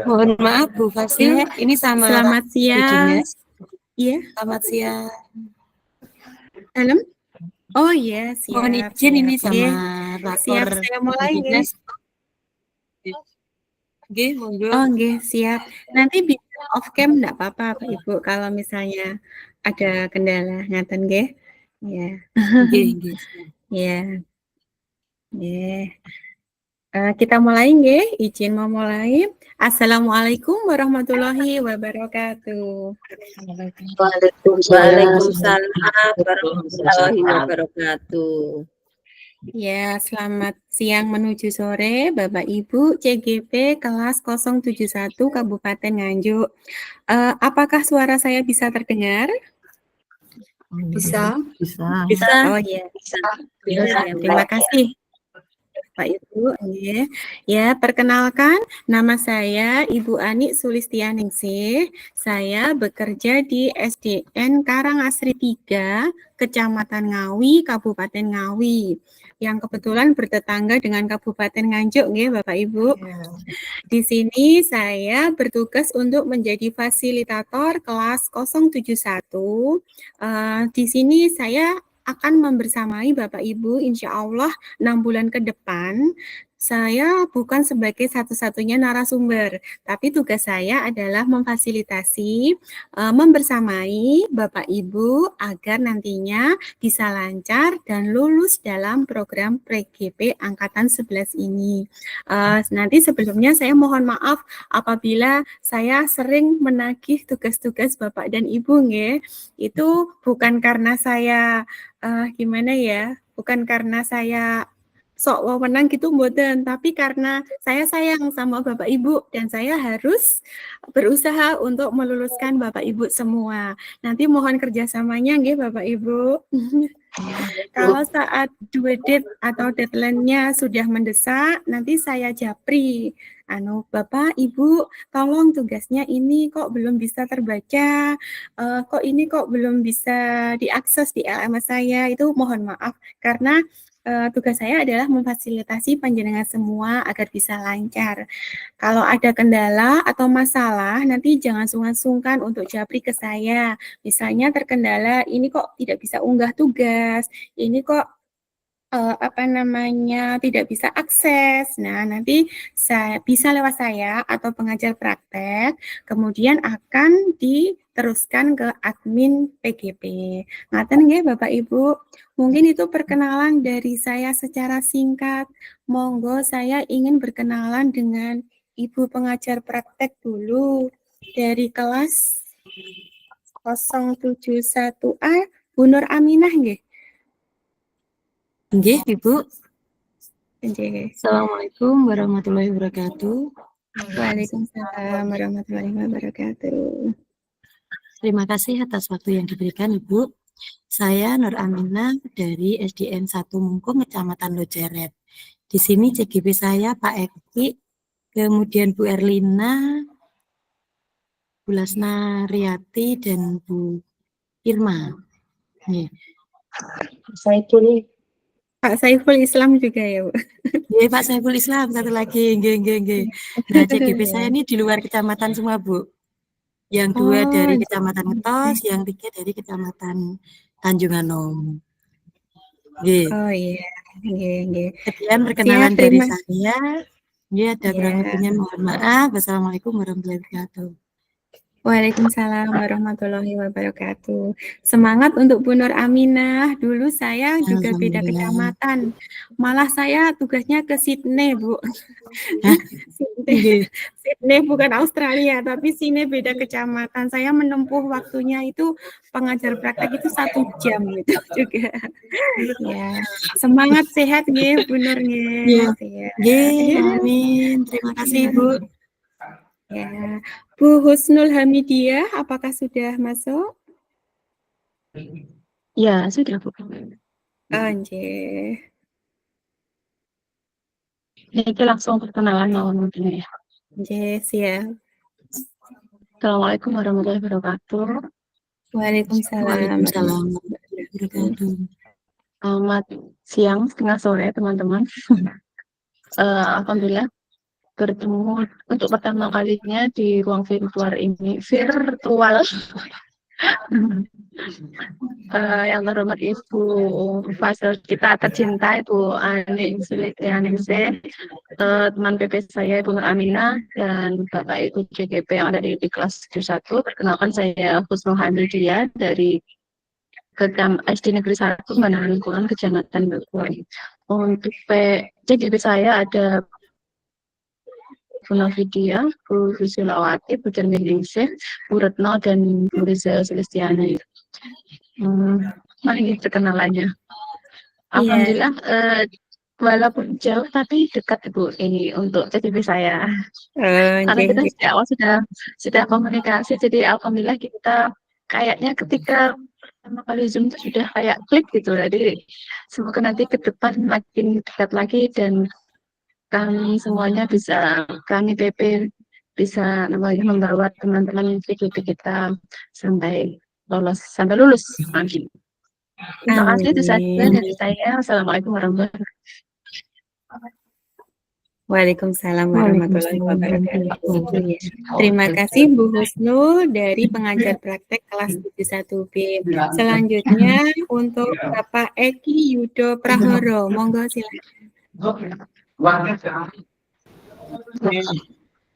Mohon maaf Bu Fasil, ini sama Selamat siang. Iya. Selamat siang. Dalam? Oh iya, siap. Mohon izin ini sama rapor. Siap, saya mulai ya. Monggo. Oh nggih, siap. Nanti bisa off cam enggak apa-apa Pak Ibu kalau misalnya ada kendala ngaten nggih. Iya. Nggih. Iya. Nggih. Kita mulai nggih, izin mau mulai. Assalamualaikum warahmatullahi wabarakatuh. Waalaikumsalam warahmatullahi wabarakatuh. Ya, selamat siang menuju sore Bapak Ibu CGP kelas 071 Kabupaten Nganjuk. Apakah suara saya bisa terdengar? Bisa. Oh iya, bisa. Terima kasih. Pak Ibu, ya perkenalkan nama saya Ibu Ani Sulistianingsih. Saya bekerja di SDN Karangasri 3, Kecamatan Ngawi, Kabupaten Ngawi, yang kebetulan bertetangga dengan Kabupaten Nganjuk, nggih, Bapak Ibu. Di sini saya bertugas untuk menjadi fasilitator kelas 071. Di sini saya akan membersamai Bapak Ibu insya Allah 6 bulan ke depan. Saya bukan sebagai satu-satunya narasumber, tapi tugas saya adalah memfasilitasi, membersamai Bapak Ibu agar nantinya bisa lancar dan lulus dalam program PGP Angkatan 11 ini. Nanti sebelumnya saya mohon maaf apabila saya sering menagih tugas-tugas Bapak dan Ibu, nggih. Itu bukan karena saya gimana ya? Bukan karena saya sok wewenang gitu mboten, tapi karena saya sayang sama Bapak Ibu dan saya harus berusaha untuk meluluskan Bapak Ibu semua. Nanti mohon kerjasamanya nggih Bapak Ibu. Kalau saat due date atau deadline-nya sudah mendesak, nanti saya japri. Bapak, Ibu, tolong tugasnya ini kok belum bisa terbaca, kok ini kok belum bisa diakses di LMS saya, itu mohon maaf. Karena tugas saya adalah memfasilitasi panjenengan semua agar bisa lancar. Kalau ada kendala atau masalah, nanti jangan sungkan-sungkan untuk japri ke saya. Misalnya terkendala, ini kok tidak bisa unggah tugas, ini kok tidak bisa akses. Nah, nanti saya bisa lewat saya atau pengajar praktek, kemudian akan diteruskan ke admin PGP. Ngaten nggih Bapak Ibu. Mungkin itu perkenalan dari saya secara singkat. Monggo saya ingin berkenalan dengan Ibu pengajar praktek dulu dari kelas 071A, Bu Nur Aminah nggih. Nggih, Ibu. Nggih. Assalamualaikum warahmatullahi wabarakatuh. Waalaikumsalam warahmatullahi wabarakatuh. Terima kasih atas waktu yang diberikan, Ibu. Saya Nur Aminah dari SDN 1 Mungkung, Kecamatan Lojeret. Di sini CGP saya Pak Eki, kemudian Bu Erlina, Bu Lasna Riyati, dan Bu Irma. Nih. Pak Saiful Islam juga ya, Bu? Iya, Pak Saiful Islam, satu lagi. Nggih. Nah, CGP saya ini di luar kecamatan semua, Bu. Yang dua dari Kecamatan Ngetos, yang tiga dari Kecamatan Tanjung Anom. Nggih. Oh iya, nggih. Sekian perkenalan dari saya. Ya, ada kurang lebihnya mohon maaf. Wassalamualaikum warahmatullahi wabarakatuh. Waalaikumsalam warahmatullahi wabarakatuh. Semangat untuk Bu Nur Aminah. Dulu saya juga beda kecamatan. Malah saya tugasnya ke Sydney, Bu. Sydney bukan Australia, tapi sini beda kecamatan. Saya menempuh waktunya itu pengajar praktek itu 1 jam gitu juga. Ya, semangat sehat nggih Bu Nur nggih. Amin. Terima kasih, Bu. Ya, Bu Husnul Hamidiyah, apakah sudah masuk? Ya, sudah, Bu. Anjir. Ini langsung perkenalan mohon ya. Yes, ya. Assalamualaikum warahmatullahi wabarakatuh. Waalaikumsalam warahmatullahi wabarakatuh. Selamat siang, setengah sore, teman-teman. Alhamdulillah, bertemu untuk pertama kalinya di ruang virtual ini. Virtual. Yang terhormat Ibu Fasil kita tercinta Ibu Ani Sulistianingsih, teman PP saya Ibu Nur Aminah dan Bapak Ibu JGP yang ada di kelas 71. Perkenalkan saya Husnul Hamidiah dari SD Negeri 1 Bandar Lingkungan Kecamatan Bekuan. Untuk JGP saya ada Bu Novidia, Bu Susilawati, Bu Cerminingsih, Bu Retno, dan Bu Riza Sulistiana. Mari perkenalannya. Alhamdulillah, walaupun jauh tapi dekat Ibu ini untuk CCP saya. Karena kita sejak awal sudah komunikasi, jadi alhamdulillah kita kayaknya ketika pertama kali Zoom itu sudah kayak klik gitu. Jadi semoga nanti ke depan makin dekat lagi dan kami semuanya kami PP bisa membawa teman-teman CCP kita sampai lulus. Amin. Terima kasih, itu saja dari saya. Assalamualaikum warahmatullahi wabarakatuh. Waalaikumsalam warahmatullahi wabarakatuh. Terima kasih Bu Husnul dari pengajar praktek kelas 71B. Selanjutnya untuk Bapak Eki Yudo Prahoro. Monggo silakan.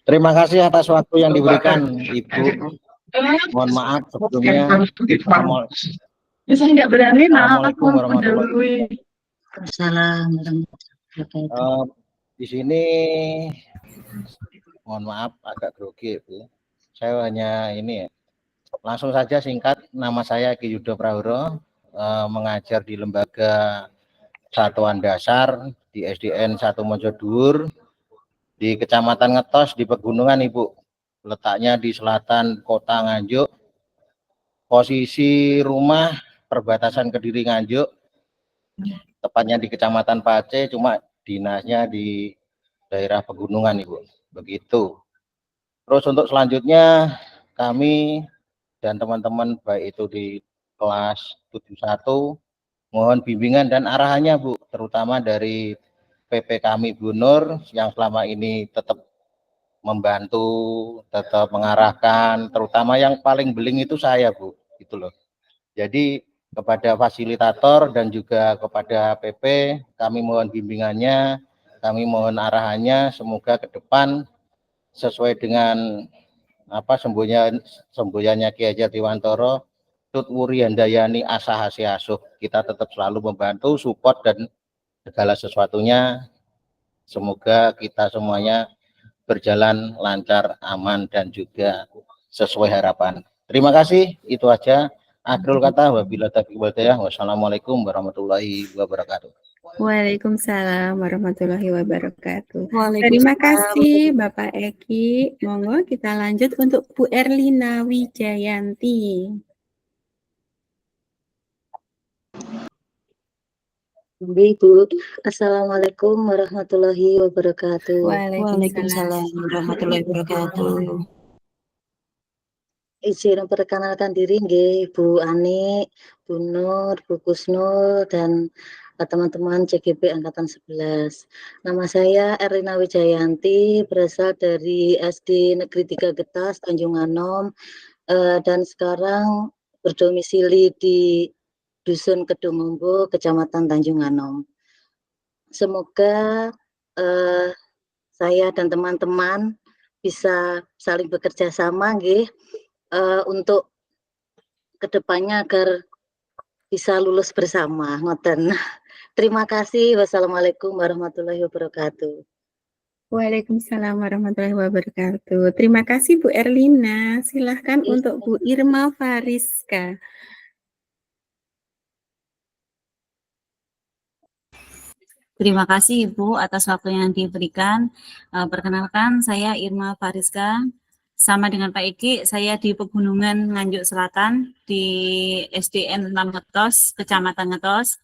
Terima kasih atas waktu yang diberikan Ibu. Mohon maaf sebelumnya. Saya nggak berani Assalamualaikum warahmatullahi Assalamualaikum. Di sini mohon maaf agak grogi Ibu. Saya hanya ini ya. Langsung saja singkat, nama saya Eki Yudo Prahoro, mengajar di lembaga satuan dasar di SDN 1 Mojoduur di Kecamatan Ngetos di Pegunungan Ibu. Letaknya di selatan Kota Nganjuk. Posisi rumah perbatasan Kediri Nganjuk. Tepatnya di Kecamatan Pace, cuma dinasnya di daerah Pegunungan Ibu. Begitu. Terus untuk selanjutnya kami dan teman-teman baik itu di kelas 71 mohon bimbingan dan arahannya Bu, terutama dari PP kami Bu Nur yang selama ini tetap membantu, tetap mengarahkan, terutama yang paling beling itu saya Bu, gitu loh. Jadi kepada fasilitator dan juga kepada PP kami mohon bimbingannya, kami mohon arahannya, semoga ke depan sesuai dengan semboyannya Ki Hajar Dewantara, Tut Wuri Handayani Asahasi Asuh. Kita tetap selalu membantu, support dan segala sesuatunya. Semoga kita semuanya berjalan lancar, aman dan juga sesuai harapan. Terima kasih, itu aja. Akhirul kata, wabillahi taufiq wal hidayah. Wassalamualaikum warahmatullahi wabarakatuh. Waalaikumsalam warahmatullahi wabarakatuh. Terima kasih Bapak Eki. Monggo kita lanjut untuk Bu Erlina Wijayanti. Ibu, Assalamualaikum warahmatullahi wabarakatuh. Waalaikumsalam warahmatullahi wabarakatuh. Izin memperkenalkan diri nggih, Bu Ani, Bu Nur, Bu Kusnul dan teman-teman CGP Angkatan 11. Nama saya Erlina Wijayanti, berasal dari SD Negeri 3 Getas, Tanjung Anom, dan sekarang berdomisili di Dusun Kedungumbo, Kecamatan Tanjung Anom. Semoga saya dan teman-teman bisa saling bekerja sama nggih, untuk kedepannya agar bisa lulus bersama. Ngoten. Terima kasih. Wassalamualaikum warahmatullahi wabarakatuh. Waalaikumsalam warahmatullahi wabarakatuh. Terima kasih Bu Erlina. Silahkan untuk Bu Irma Fariska. Terima kasih Ibu atas waktu yang diberikan. Perkenalkan saya Irma Fariska. Sama dengan Pak Eki, saya di Pegunungan Nganjuk Selatan di SDN 6 Ngetos, Kecamatan Ngetos.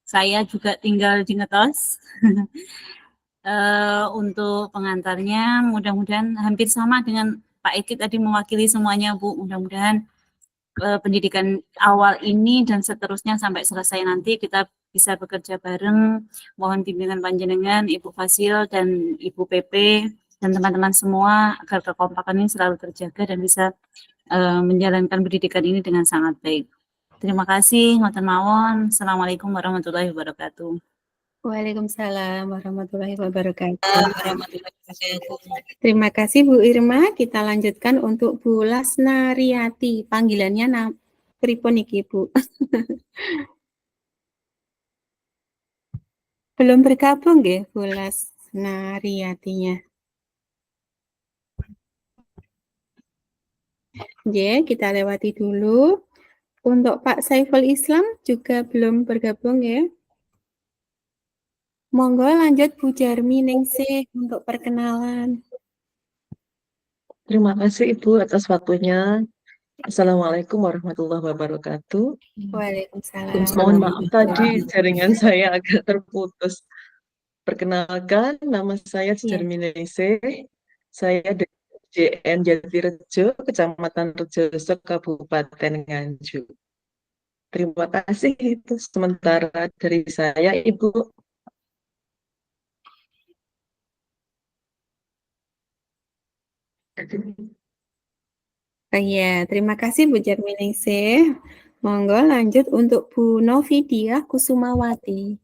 Saya juga tinggal di Ngetos. Untuk pengantarnya mudah-mudahan hampir sama dengan Pak Eki tadi mewakili semuanya Bu. Mudah-mudahan pendidikan awal ini dan seterusnya sampai selesai nanti kita bisa bekerja bareng. Mohon bimbingan panjenengan Ibu Fasil dan Ibu PP dan teman-teman semua agar kekompakan ini selalu terjaga dan bisa menjalankan pendidikan ini dengan sangat baik. Terima kasih, ngoten mawon. Assalamualaikum warahmatullahi wabarakatuh. Waalaikumsalam warahmatullahi wabarakatuh. Terima kasih Bu Irma. Kita lanjutkan untuk Bu Lasnariati. Panggilannya pripun iki, Bu? Belum bergabung nggih Bu Lasnariatinya. Nggih, kita lewati dulu. Untuk Pak Saiful Islam juga belum bergabung ya. Monggo lanjut Bu Jarmi Ningsih untuk perkenalan. Terima kasih Ibu atas waktunya. Assalamualaikum warahmatullahi wabarakatuh. Waalaikumsalam. Mohon maaf tadi jaringan saya agak terputus. Perkenalkan, nama saya Jarmi Ningsih. Saya dari JN Jatirejo, Kecamatan Rejoso, Kabupaten Nganjuk. Terima kasih itu sementara dari saya, Ibu. Iya, terima kasih Bu Jarmi Ningsih. Monggo lanjut untuk Bu Novidia Kusumawati.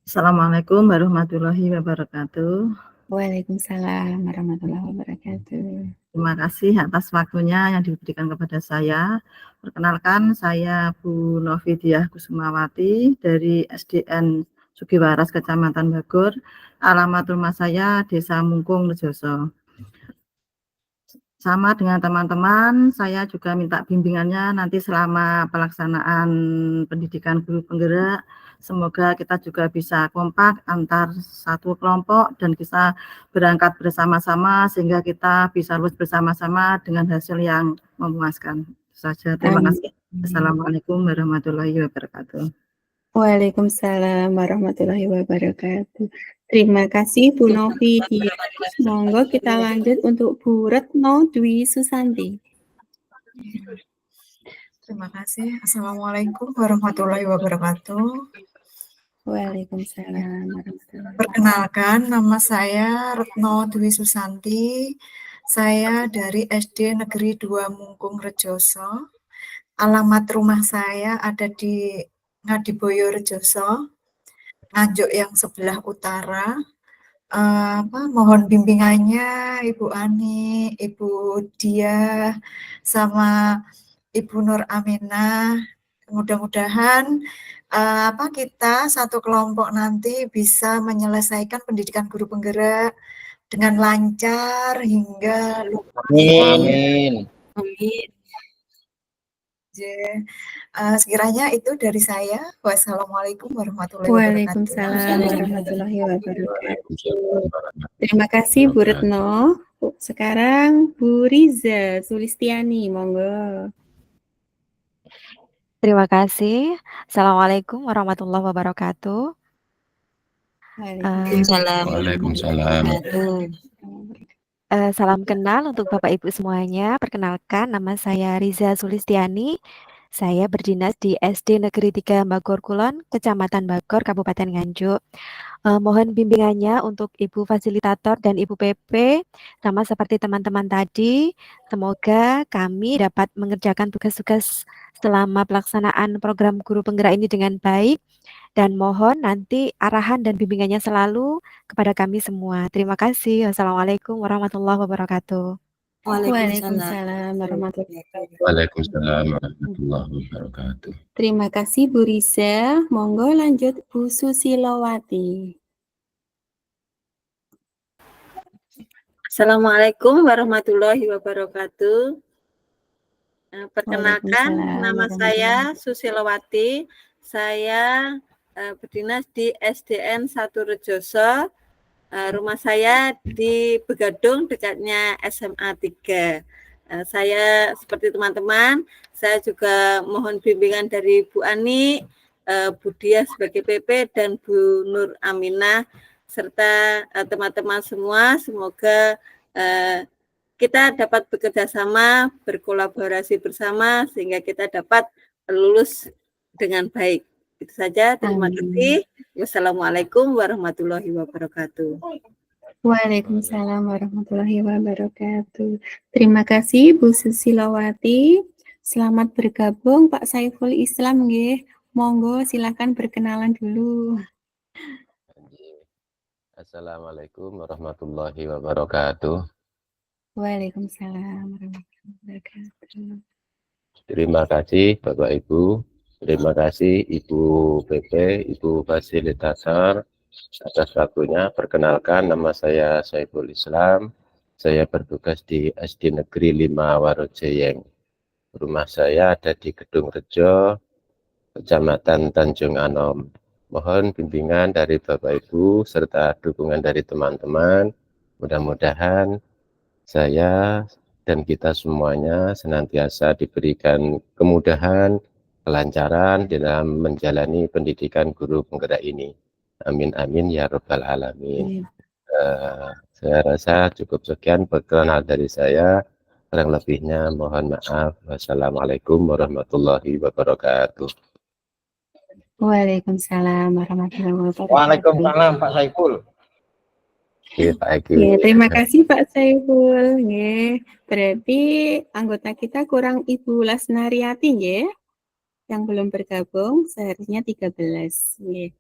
Assalamualaikum warahmatullahi wabarakatuh. Waalaikumsalam warahmatullahi wabarakatuh. Terima kasih atas waktunya yang diberikan kepada saya. Perkenalkan, saya Bu Novidia Kusumawati dari SDN Sugiwaras, Kecamatan Bagor. Alamat rumah saya Desa Mungkung, Rejoso. Sama dengan teman-teman, saya juga minta bimbingannya nanti selama pelaksanaan pendidikan guru penggerak. Semoga kita juga bisa kompak antar satu kelompok dan bisa berangkat bersama-sama sehingga kita bisa lulus bersama-sama dengan hasil yang memuaskan. Itu saja. Terima kasih. Assalamualaikum warahmatullahi wabarakatuh. Waalaikumsalam warahmatullahi wabarakatuh. Terima kasih Bu Novi. Monggo kita lanjut untuk Bu Retno Dwi Susanti. Terima kasih. Assalamualaikum warahmatullahi wabarakatuh. Waalaikumsalam warahmatullahi wabarakatuh. Perkenalkan, nama saya Retno Dwi Susanti. Saya dari SD Negeri 2 Mungkung Rejoso. Alamat rumah saya ada di Ngadiboyo Rejoso, Nganjuk yang sebelah utara. Mohon bimbingannya Ibu Ani, Ibu Dia, sama Ibu Nur Aminah. Mudah-mudahan kita satu kelompok nanti bisa menyelesaikan pendidikan guru penggerak dengan lancar hingga lulus. Amin. Amin. Sekiranya itu dari saya. Wassalamualaikum warahmatullahi wabarakatuh. Waalaikumsalam warahmatullahi wabarakatuh. Terima kasih Bu Retno. Sekarang Bu Riza Sulistiani, monggo. Terima kasih. Assalamualaikum warahmatullahi wabarakatuh. Waalaikumsalam. Salam kenal untuk Bapak Ibu semuanya. Perkenalkan, nama saya Riza Sulistiani. Saya berdinas di SD Negeri 3 Bagor Kulon, Kecamatan Bagor, Kabupaten Nganjuk. Mohon bimbingannya untuk Ibu Fasilitator dan Ibu PP, sama seperti teman-teman tadi. Semoga kami dapat mengerjakan tugas-tugas selama pelaksanaan program guru penggerak ini dengan baik. Dan mohon nanti arahan dan bimbingannya selalu kepada kami semua. Terima kasih. Wassalamualaikum warahmatullahi wabarakatuh. Waalaikumsalam warahmatullahi wabarakatuh. Waalaikumsalam warahmatullahi wabarakatuh. Terima kasih Bu Riza. Monggo lanjut Bu Susilowati. Assalamualaikum warahmatullahi wabarakatuh. Perkenalkan, nama saya Susilowati. Saya berdinas di SDN 1 Rejoso. Rumah saya di Begadung, dekatnya SMA 3. Saya seperti teman-teman, saya juga mohon bimbingan dari Bu Ani, Bu Dia sebagai PP, dan Bu Nur Aminah, serta teman-teman semua. Semoga kita dapat bekerja sama, berkolaborasi bersama, sehingga kita dapat lulus dengan baik. Itu saja, terima kasih. Wassalamualaikum warahmatullahi wabarakatuh. Waalaikumsalam warahmatullahi wabarakatuh. Terima kasih Bu Susilowati. Selamat bergabung Pak Saiful Islam nggih. Monggo silakan berkenalan dulu. Assalamualaikum warahmatullahi wabarakatuh. Waalaikumsalam warahmatullahi wabarakatuh. Terima kasih Bapak Ibu. Terima kasih Ibu PP, Ibu Fasilitator atas waktunya. Perkenalkan, nama saya Saiful Islam. Saya bertugas di SD Negeri 5 Warojayeng. Rumah saya ada di Gedung Rejo, Kecamatan Tanjung Anom. Mohon bimbingan dari Bapak Ibu serta dukungan dari teman-teman. Mudah-mudahan saya dan kita semuanya senantiasa diberikan kemudahan, kelancaran dalam menjalani pendidikan guru penggerak ini. Amin amin ya rabbal alamin. Saya rasa cukup sekian perkenalan dari saya. Kurang lebihnya mohon maaf. Wassalamualaikum warahmatullahi wabarakatuh. Waalaikumsalam warahmatullahi wabarakatuh. Waalaikumsalam Pak Saiful. Ya, Pak Eki. Ya, terima kasih Pak Saiful. Nggih. Berarti anggota kita kurang Ibu Lasnariati nggih. Yang belum bergabung seharusnya 13. Nggih.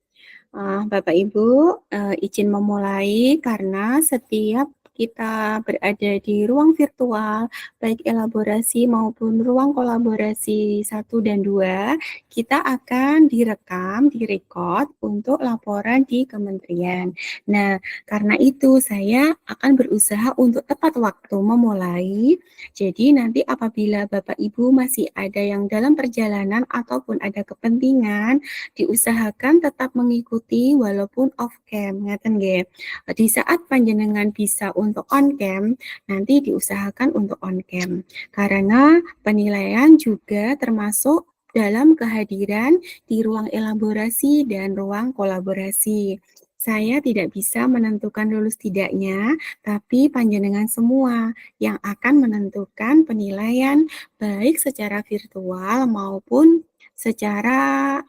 Bapak Ibu, izin memulai karena setiap kita berada di ruang virtual, baik elaborasi maupun ruang kolaborasi 1 dan 2, kita akan direkam, direkod untuk laporan di kementerian. Nah, karena itu saya akan berusaha untuk tepat waktu memulai. Jadi nanti apabila Bapak Ibu masih ada yang dalam perjalanan ataupun ada kepentingan, diusahakan tetap mengikuti walaupun off cam, ngeten nggih. Di saat panjenengan bisa untuk on cam, nanti diusahakan untuk on cam. Karena penilaian juga termasuk dalam kehadiran di ruang elaborasi dan ruang kolaborasi. Saya tidak bisa menentukan lulus tidaknya, tapi panjenengan semua yang akan menentukan penilaian baik secara virtual maupun secara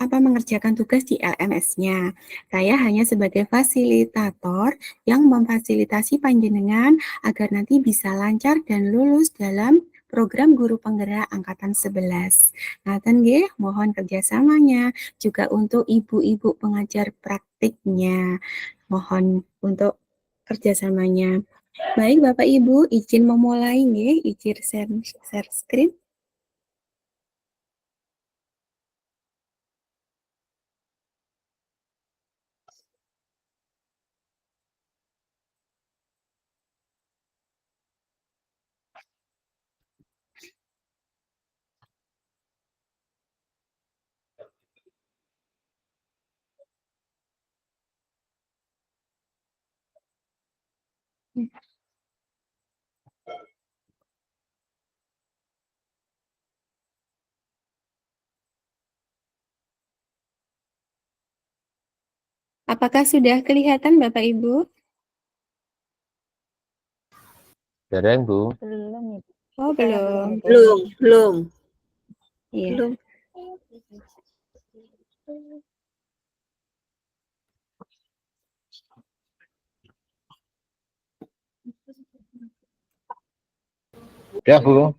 mengerjakan tugas di LMS-nya. Saya hanya sebagai fasilitator yang memfasilitasi panjenengan agar nanti bisa lancar dan lulus dalam program guru penggerak angkatan 11. Ngaten nggih, mohon kerjasamanya juga untuk ibu-ibu pengajar praktiknya. Mohon untuk kerjasamanya. Baik Bapak Ibu, izin memulai nggih, izin share screen. Apakah sudah kelihatan Bapak Ibu? Dereng, Bu. Belum. Oh, belum. Belum. Iya. Belum. Udah Bu.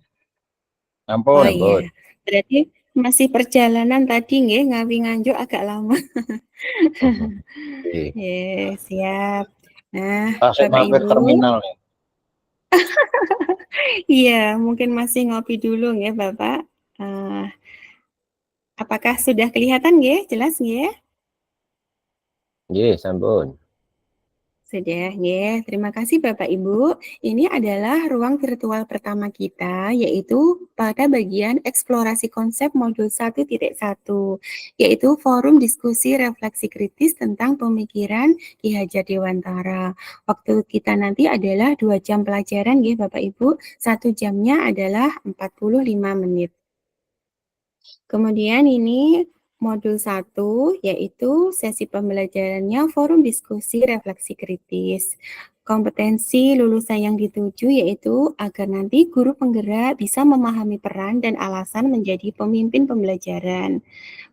Ampun. Oh iya. Berarti masih perjalanan tadi nggih, Ngawi Nganjuk agak lama. Ya, siap. Nah, Bapak Ibu. Terminal nih. Iya, mungkin masih ngopi dulu ya, Bapak. Apakah sudah kelihatan nggih? Jelas nggih? Nggih, sampun. Sudah, ya. Terima kasih Bapak Ibu. Ini adalah ruang virtual pertama kita, yaitu pada bagian eksplorasi konsep modul 1.1, yaitu forum diskusi refleksi kritis tentang pemikiran Ki Hajar Dewantara. Waktu kita nanti adalah 2 jam pelajaran, ya Bapak Ibu. 1 jamnya adalah 45 menit. Kemudian ini modul 1, yaitu sesi pembelajarannya forum diskusi refleksi kritis. Kompetensi lulusan yang dituju yaitu agar nanti guru penggerak bisa memahami peran dan alasan menjadi pemimpin pembelajaran.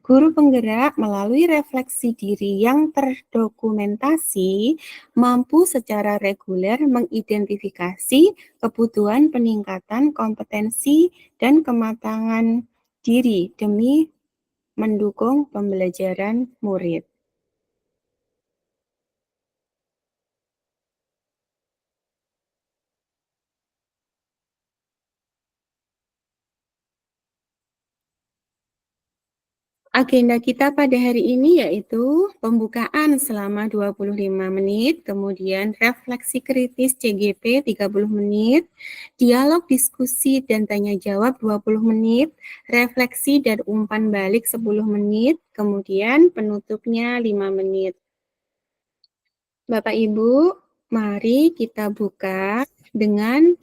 Guru penggerak melalui refleksi diri yang terdokumentasi mampu secara reguler mengidentifikasi kebutuhan peningkatan kompetensi dan kematangan diri demi mendukung pembelajaran murid. Agenda kita pada hari ini yaitu pembukaan selama 25 menit, kemudian refleksi kritis CGP 30 menit, dialog diskusi dan tanya jawab 20 menit, refleksi dan umpan balik 10 menit, kemudian penutupnya 5 menit. Bapak Ibu, mari kita buka dengan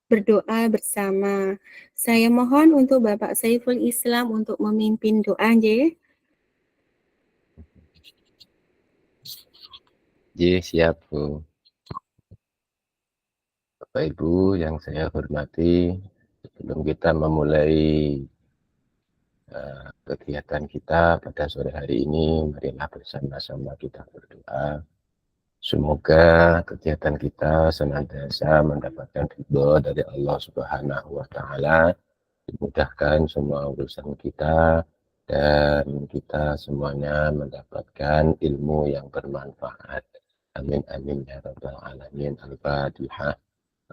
berdoa bersama. Saya mohon untuk Bapak Saiful Islam untuk memimpin doa, nggih. Siap, Bu. Bapak Ibu yang saya hormati, sebelum kita memulai kegiatan kita pada sore hari ini, marilah bersama-sama kita berdoa. Semoga kegiatan kita senantiasa mendapatkan ridho dari Allah Subhanahu wa Ta'ala, dimudahkan semua urusan kita, dan kita semuanya mendapatkan ilmu yang bermanfaat. Amin amin ya rabbal alamin. Al-Fatihah.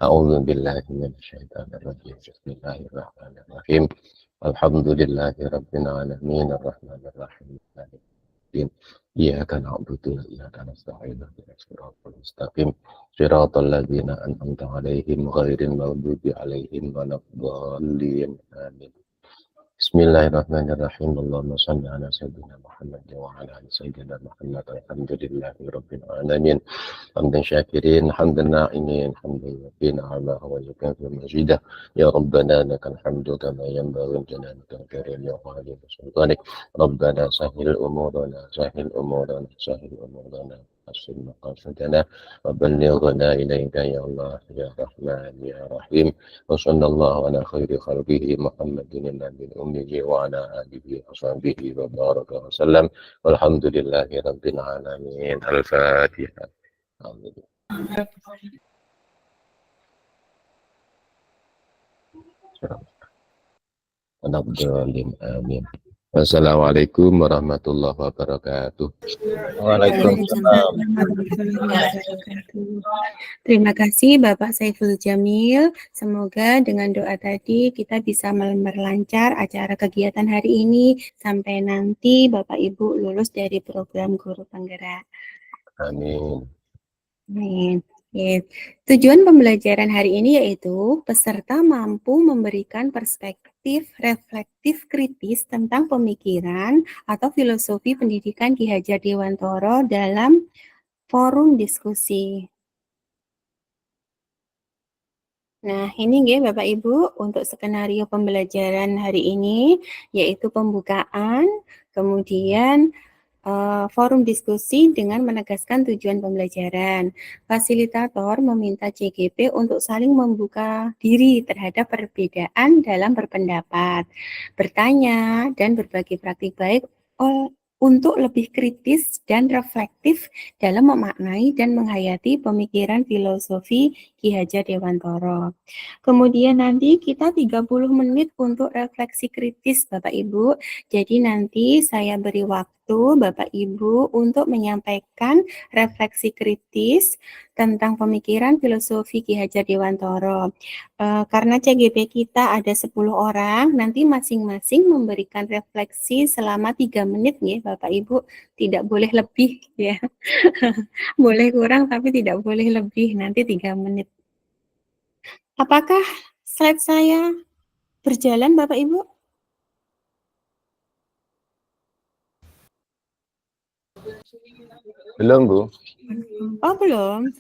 A'udzu billahi minasyaitonir rajim. Bismillahirrahmanirrahim. Alhamdulillahi rabbil alamin arrahmanir rahim. Iyyaka na'budu wa iyyaka nasta'in ihdinas siratal mustaqim siratal ladzina an'amta 'alaihim ghairil maghdubi 'alaihim waladdallin. Amin. Bismillahirrahmanirrahim. Allahumma shalli ala sayyidina Muhammad wa ala ali sayyidina Muhammad. Alhamdulillahi rabbil alamin. Hamdan syakirin, hamdan na'imin, hamdan yakin ala wa yukafi majidah. Ya Rabbana lakal hamdu kama yanbaghi li jalalikal karim ya wali sultanik. Rabbana sahhil umurana, sahhil umurana, sahhil umurana. حسن مقاصدنا وبلغنا إليك يا الله يا رحمن يا رحيم وصلى الله على خير خلقه محمد النبي الأمي وعلى آله وصحبه وبارك وسلم والحمد لله رب العالمين. الفاتحة. Amin. Wassalamualaikum warahmatullahi wabarakatuh. Waalaikumsalam. Terima kasih Bapak Saiful Jamil. Semoga dengan doa tadi kita bisa memperlancar acara kegiatan hari ini sampai nanti Bapak Ibu lulus dari program guru penggerak. Amin. Amin. Ya. Tujuan pembelajaran hari ini yaitu peserta mampu memberikan perspektif reflektif kritis tentang pemikiran atau filosofi pendidikan Ki Hajar Dewantara dalam forum diskusi. Nah, ini nggih Bapak Ibu untuk skenario pembelajaran hari ini yaitu pembukaan, kemudian forum diskusi dengan menegaskan tujuan pembelajaran. Fasilitator meminta CGP untuk saling membuka diri terhadap perbedaan dalam berpendapat, bertanya, dan berbagi praktik baik untuk lebih kritis dan reflektif dalam memaknai dan menghayati pemikiran filosofi Ki Hajar Dewantara. Kemudian nanti kita 30 menit untuk refleksi kritis Bapak Ibu. Jadi nanti saya beri waktu Bapak Ibu untuk menyampaikan refleksi kritis tentang pemikiran filosofi Ki Hajar Dewantara. Karena CGP kita ada 10 orang, nanti masing-masing memberikan refleksi selama 3 menit ya Bapak Ibu, tidak boleh lebih ya. Boleh kurang tapi tidak boleh lebih, nanti 3 menit. Apakah slide saya berjalan Bapak Ibu? Belum, Bu. Oh, belum.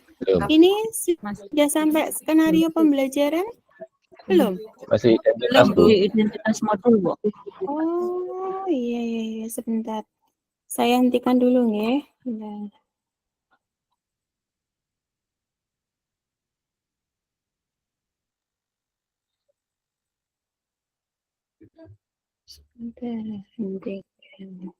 Ini sudah sampai skenario pembelajaran? Belum? Masih identitas, Bu. Identitas modul, Bu. Oh, iya, sebentar. Saya hentikan dulu ya. Bentar. Udah, hentikan.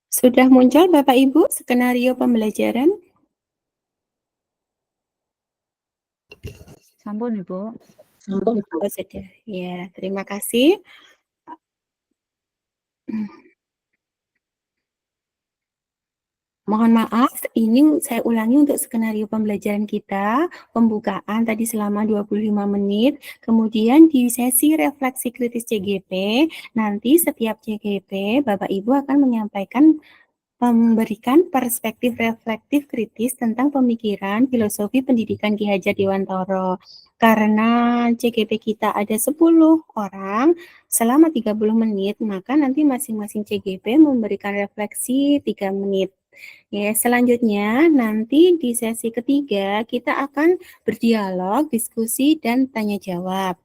Sudah muncul Bapak Ibu skenario pembelajaran? Sampun Ibu. Oh, sudah. Ya, terima kasih. Mohon maaf, ini saya ulangi untuk skenario pembelajaran kita, pembukaan tadi selama 25 menit, kemudian di sesi refleksi kritis CGP, nanti setiap CGP Bapak Ibu akan menyampaikan memberikan perspektif reflektif kritis tentang pemikiran filosofi pendidikan Ki Hajar Dewantara. Karena CGP kita ada 10 orang, selama 30 menit, maka nanti masing-masing CGP memberikan refleksi 3 menit. Ya, selanjutnya nanti di sesi ketiga kita akan berdialog, diskusi, dan tanya jawab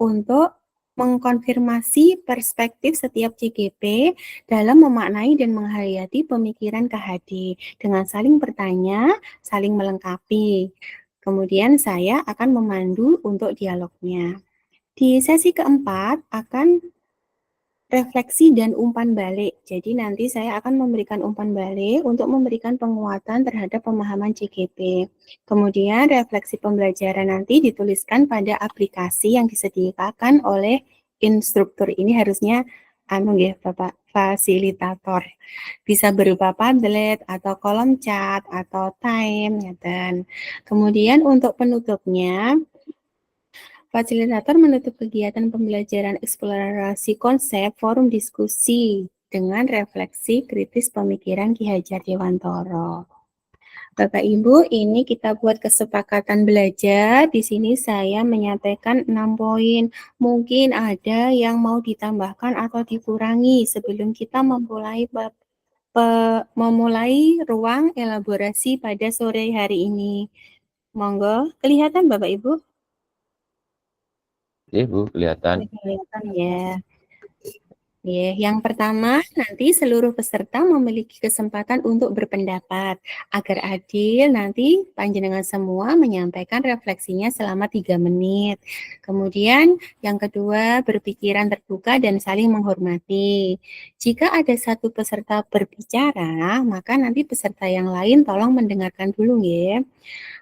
untuk mengkonfirmasi perspektif setiap CGP dalam memaknai dan menghayati pemikiran KHD dengan saling bertanya, saling melengkapi. Kemudian saya akan memandu untuk dialognya. Di sesi keempat akan refleksi dan umpan balik. Jadi nanti saya akan memberikan umpan balik untuk memberikan penguatan terhadap pemahaman CGP. Kemudian refleksi pembelajaran nanti dituliskan pada aplikasi yang disediakan oleh instruktur. Ini harusnya ya Bapak fasilitator. Bisa berupa Padlet atau kolom chat atau time dan kemudian untuk penutupnya fasilitator menutup kegiatan pembelajaran eksplorasi konsep forum diskusi dengan refleksi kritis pemikiran Ki Hajar Dewantara. Bapak Ibu, ini kita buat kesepakatan belajar. Di sini saya menyampaikan 6 poin. Mungkin ada yang mau ditambahkan atau dikurangi sebelum kita memulai ruang elaborasi pada sore hari ini. Monggo, kelihatan Bapak Ibu? Ibu kelihatan. Kelihatan ya. Ya, yang pertama, nanti seluruh peserta memiliki kesempatan untuk berpendapat. Agar adil, nanti panjenengan semua menyampaikan refleksinya selama 3 menit. Kemudian, yang kedua, berpikiran terbuka dan saling menghormati. Jika ada satu peserta berbicara, maka nanti peserta yang lain tolong mendengarkan dulu ya.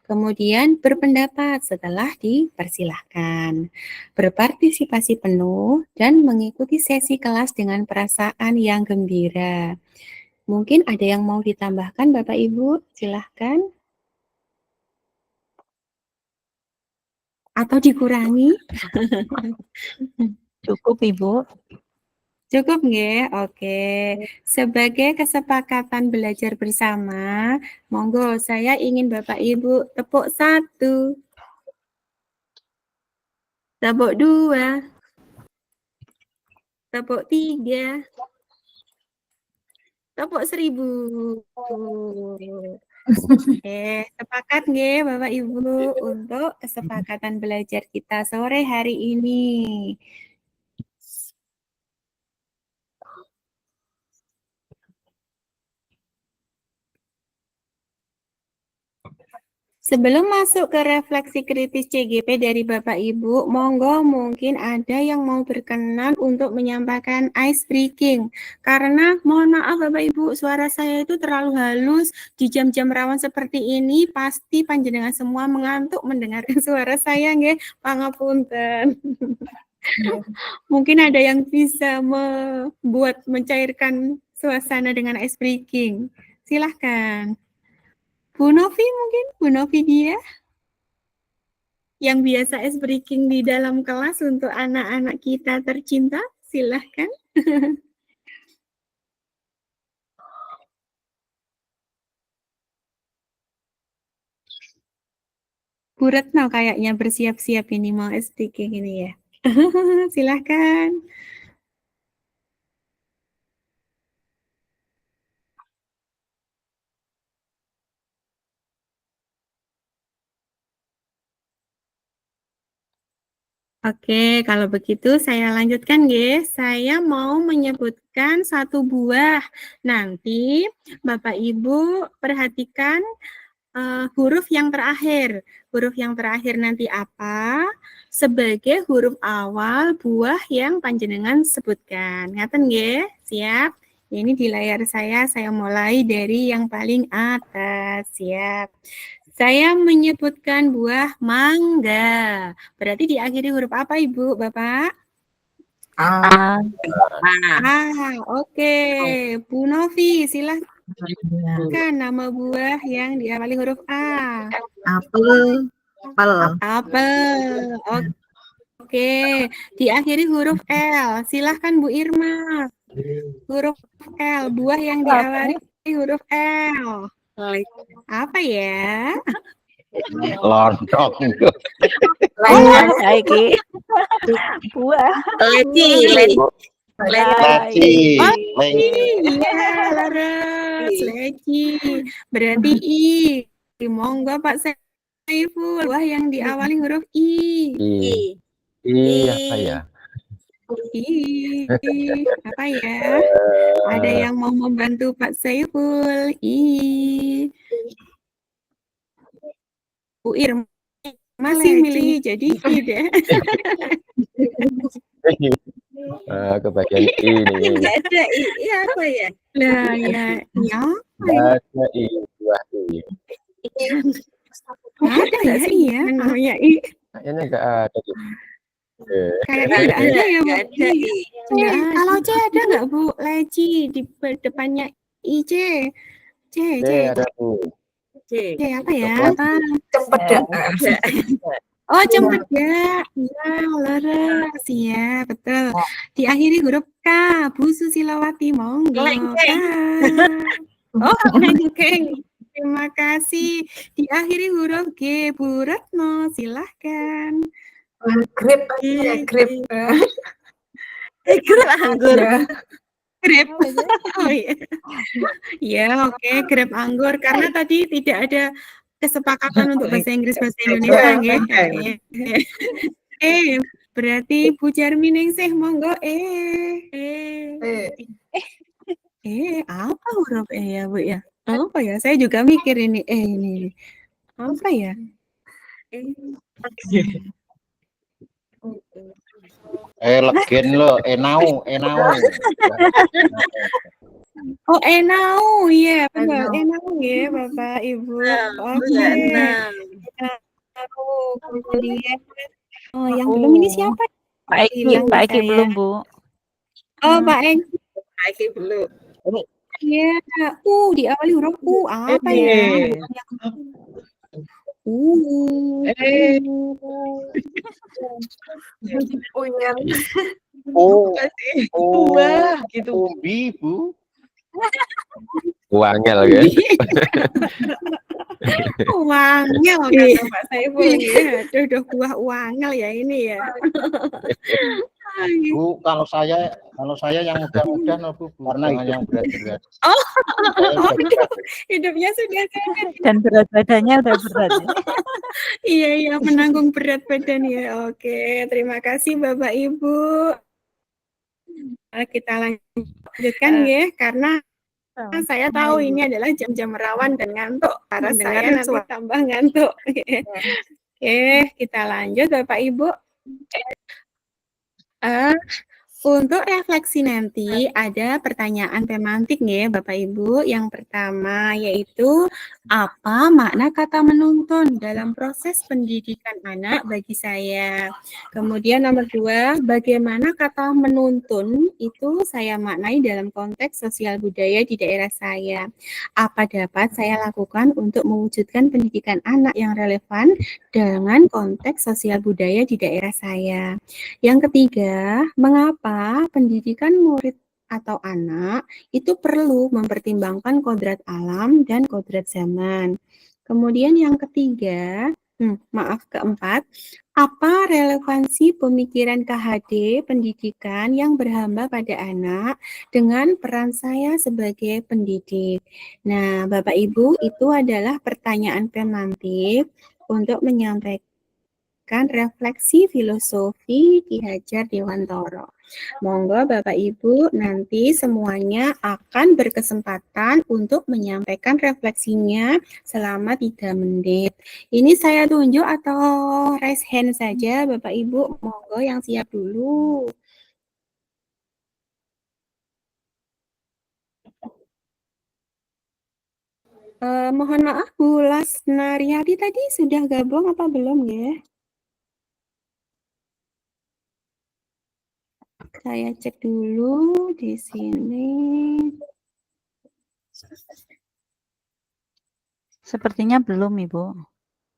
Kemudian berpendapat setelah dipersilahkan, berpartisipasi penuh, dan mengikuti sesi kelas dengan perasaan yang gembira. Mungkin ada yang mau ditambahkan Bapak Ibu, silahkan. Atau dikurangi? Cukup Ibu. Cukup nggih? Oke. Sebagai kesepakatan belajar bersama, monggo saya ingin Bapak Ibu tepuk 1, tepuk 2, tepuk 3, tepuk 1000. Sepakat nggih Bapak Ibu untuk kesepakatan belajar kita sore hari ini. Sebelum masuk ke refleksi kritis CGP dari Bapak Ibu, monggo mungkin ada yang mau berkenan untuk menyampaikan ice breaking. Karena mohon maaf Bapak Ibu, suara saya itu terlalu halus di jam-jam rawan seperti ini, pasti panjenengan semua mengantuk mendengarkan suara saya nggih, pangapunten. Mungkin ada yang bisa mencairkan suasana dengan ice breaking. Silahkan. Bu Novi mungkin, Bu Novi dia yang biasa ice breaking di dalam kelas untuk anak-anak kita tercinta, silahkan. Bu Retno kayaknya bersiap-siap ini mau ice breaking ini ya. Silahkan. Oke, kalau begitu saya lanjutkan ya. Saya mau menyebutkan satu buah. Nanti Bapak Ibu perhatikan huruf yang terakhir. Huruf yang terakhir nanti apa? Sebagai huruf awal buah yang panjenengan sebutkan. Ngaten nggih? Siap? Ini di layar saya mulai dari yang paling atas. Siap. Saya menyebutkan buah mangga. Berarti diakhiri huruf apa, Ibu, Bapak? A. Oke. Bu Novi, silahkan nama buah yang diawali huruf A. Apel. Apel. Oke. Diakhiri huruf L. Silahkan Bu Irma. Huruf L. Buah yang diawali huruf L. Apa ya? Lontong. Saiki buah. Leci. Leci. Iya, Laras. Leci. Berarti I. Monggo Pak Saiful. Buah yang diawali huruf I. Apa ya? I. Apa ya? Ada yang mau membantu Pak Saiful? I. Bu Irma masih milih jadi I deh. Kebagian ini. Enggak ada I apa ya? Nah, ya. Ada I, buah I. Ada ya iya namanya I. Kayaknya enggak ada. Kayaknya enggak ada ya, Bu. Enggak ada I. Kalau C ada enggak, Bu? Leci di depannya I C. C. Ada Bu. C apa ya? Cempedak. Oh, cempedak. Ya, Laras. Ya, betul. Diakhiri huruf K. Bu Susilawati, monggo. Oh, lengkeng. Terima kasih. Diakhiri huruf G. Bu Retno, silahkan. Grip ya, grip. Grip anggur. Grip. Oh iya. Ya, oke, grip anggur. Karena tadi tidak ada kesepakatan untuk bahasa Inggris bahasa Indonesia ya. Berarti Bu Jarminingsih monggo apa huruf ya, Bu ya? Apa ya? Saya juga mikir ini ini. Apa ya? Legen lo, enau. Oh, enau, iya, benar. Enau ya, Bapak, Ibu. Oke. Kemudian, yang belum ini siapa? Pak Eki belum, Bu. Oh, Pak Eki. Pak Eki belum. Iya, diawali huruf U. Apa ya? Buah gitu. Umbi, Bu. Wangel kan? Wangel kata Pak Saiful ya. Aduh, buah wangel ya ini ya. Bu, kalau saya yang mudah-mudah Bu, karena yang berat-berat. Oh, hidupnya sudah sehat. Dan berat badannya udah berat. Iya, menanggung berat badan ya. Oke, terima kasih Bapak Ibu. Kita lanjutkan ya, karena saya tahu ini adalah jam-jam rawan dan ngantuk. Karena saya nanti tambah ngantuk. Oke, kita lanjut Bapak Ibu. Untuk refleksi nanti ada pertanyaan pemantik ya Bapak Ibu. Yang pertama yaitu apa makna kata menuntun dalam proses pendidikan anak bagi saya. Kemudian nomor 2, bagaimana kata menuntun itu saya maknai dalam konteks sosial budaya di daerah saya. Apa dapat saya lakukan untuk mewujudkan pendidikan anak yang relevan dengan konteks sosial budaya di daerah saya. Yang ketiga, mengapa pendidikan murid atau anak itu perlu mempertimbangkan kodrat alam dan kodrat zaman. Kemudian yang ketiga, keempat, apa relevansi pemikiran KHD pendidikan yang berhamba pada anak dengan peran saya sebagai pendidik. Nah, Bapak Ibu, itu adalah pertanyaan pemantik untuk menyampaikan membacakan refleksi filosofi Ki Hajar Dewantara. Monggo Bapak Ibu nanti semuanya akan berkesempatan untuk menyampaikan refleksinya selama 3 menit. Ini saya tunjuk atau raise hand saja Bapak Ibu, monggo yang siap dulu. Mohon maaf Bu Lasnariati tadi sudah gabung apa belum ya? Saya cek dulu di sini. Sepertinya belum, Ibu.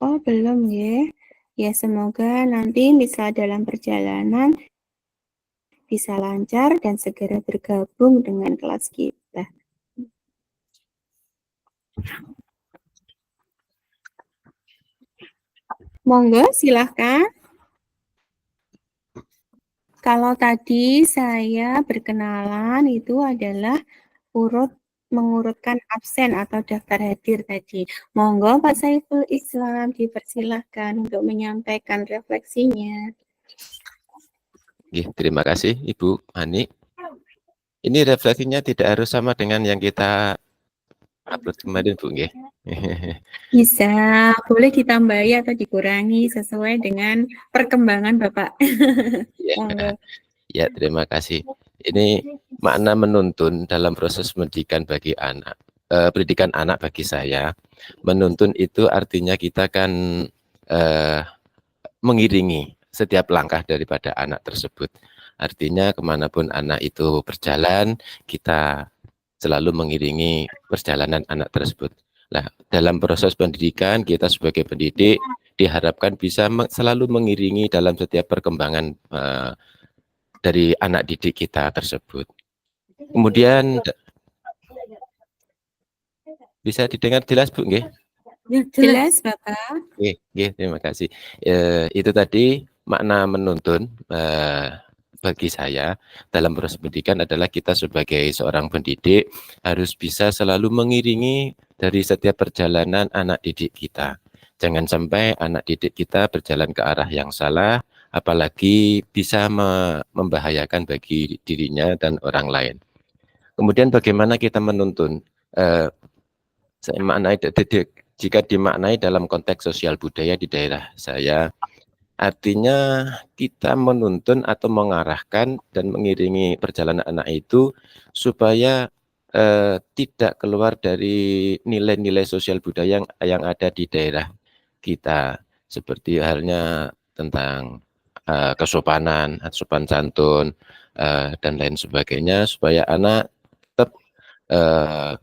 Oh, belum ya. Ya, semoga nanti bisa dalam perjalanan bisa lancar dan segera bergabung dengan kelas kita. Monggo, silahkan. Kalau tadi saya berkenalan itu adalah mengurutkan absen atau daftar hadir tadi. Monggo Pak Saiful Islam dipersilahkan untuk menyampaikan refleksinya. Terima kasih Ibu Ani. Ini refleksinya tidak harus sama dengan yang kita upload kemarin Bu. Bisa, boleh ditambahi atau dikurangi sesuai dengan perkembangan Bapak. Ya, terima kasih. Ini makna menuntun dalam proses pendidikan bagi anak. Pendidikan anak bagi saya, menuntun itu artinya kita kan mengiringi setiap langkah daripada anak tersebut. Artinya kemanapun anak itu berjalan, kita selalu mengiringi perjalanan anak tersebut. Nah, dalam proses pendidikan, kita sebagai pendidik diharapkan bisa selalu mengiringi dalam setiap perkembangan dari anak didik kita tersebut. Kemudian bisa didengar jelas Bu, nggih? Jelas Bapak. Nggih, terima kasih. Itu tadi makna menuntun bagi saya dalam proses pendidikan adalah kita sebagai seorang pendidik harus bisa selalu mengiringi dari setiap perjalanan anak didik kita. Jangan sampai anak didik kita berjalan ke arah yang salah, apalagi bisa membahayakan bagi dirinya dan orang lain. Kemudian bagaimana kita menuntun? Saya maknai, jika dimaknai dalam konteks sosial budaya di daerah saya, artinya kita menuntun atau mengarahkan dan mengiringi perjalanan anak itu supaya tidak keluar dari nilai-nilai sosial budaya yang ada di daerah kita, seperti halnya tentang kesopanan, sopan santun, dan lain sebagainya, supaya anak tetap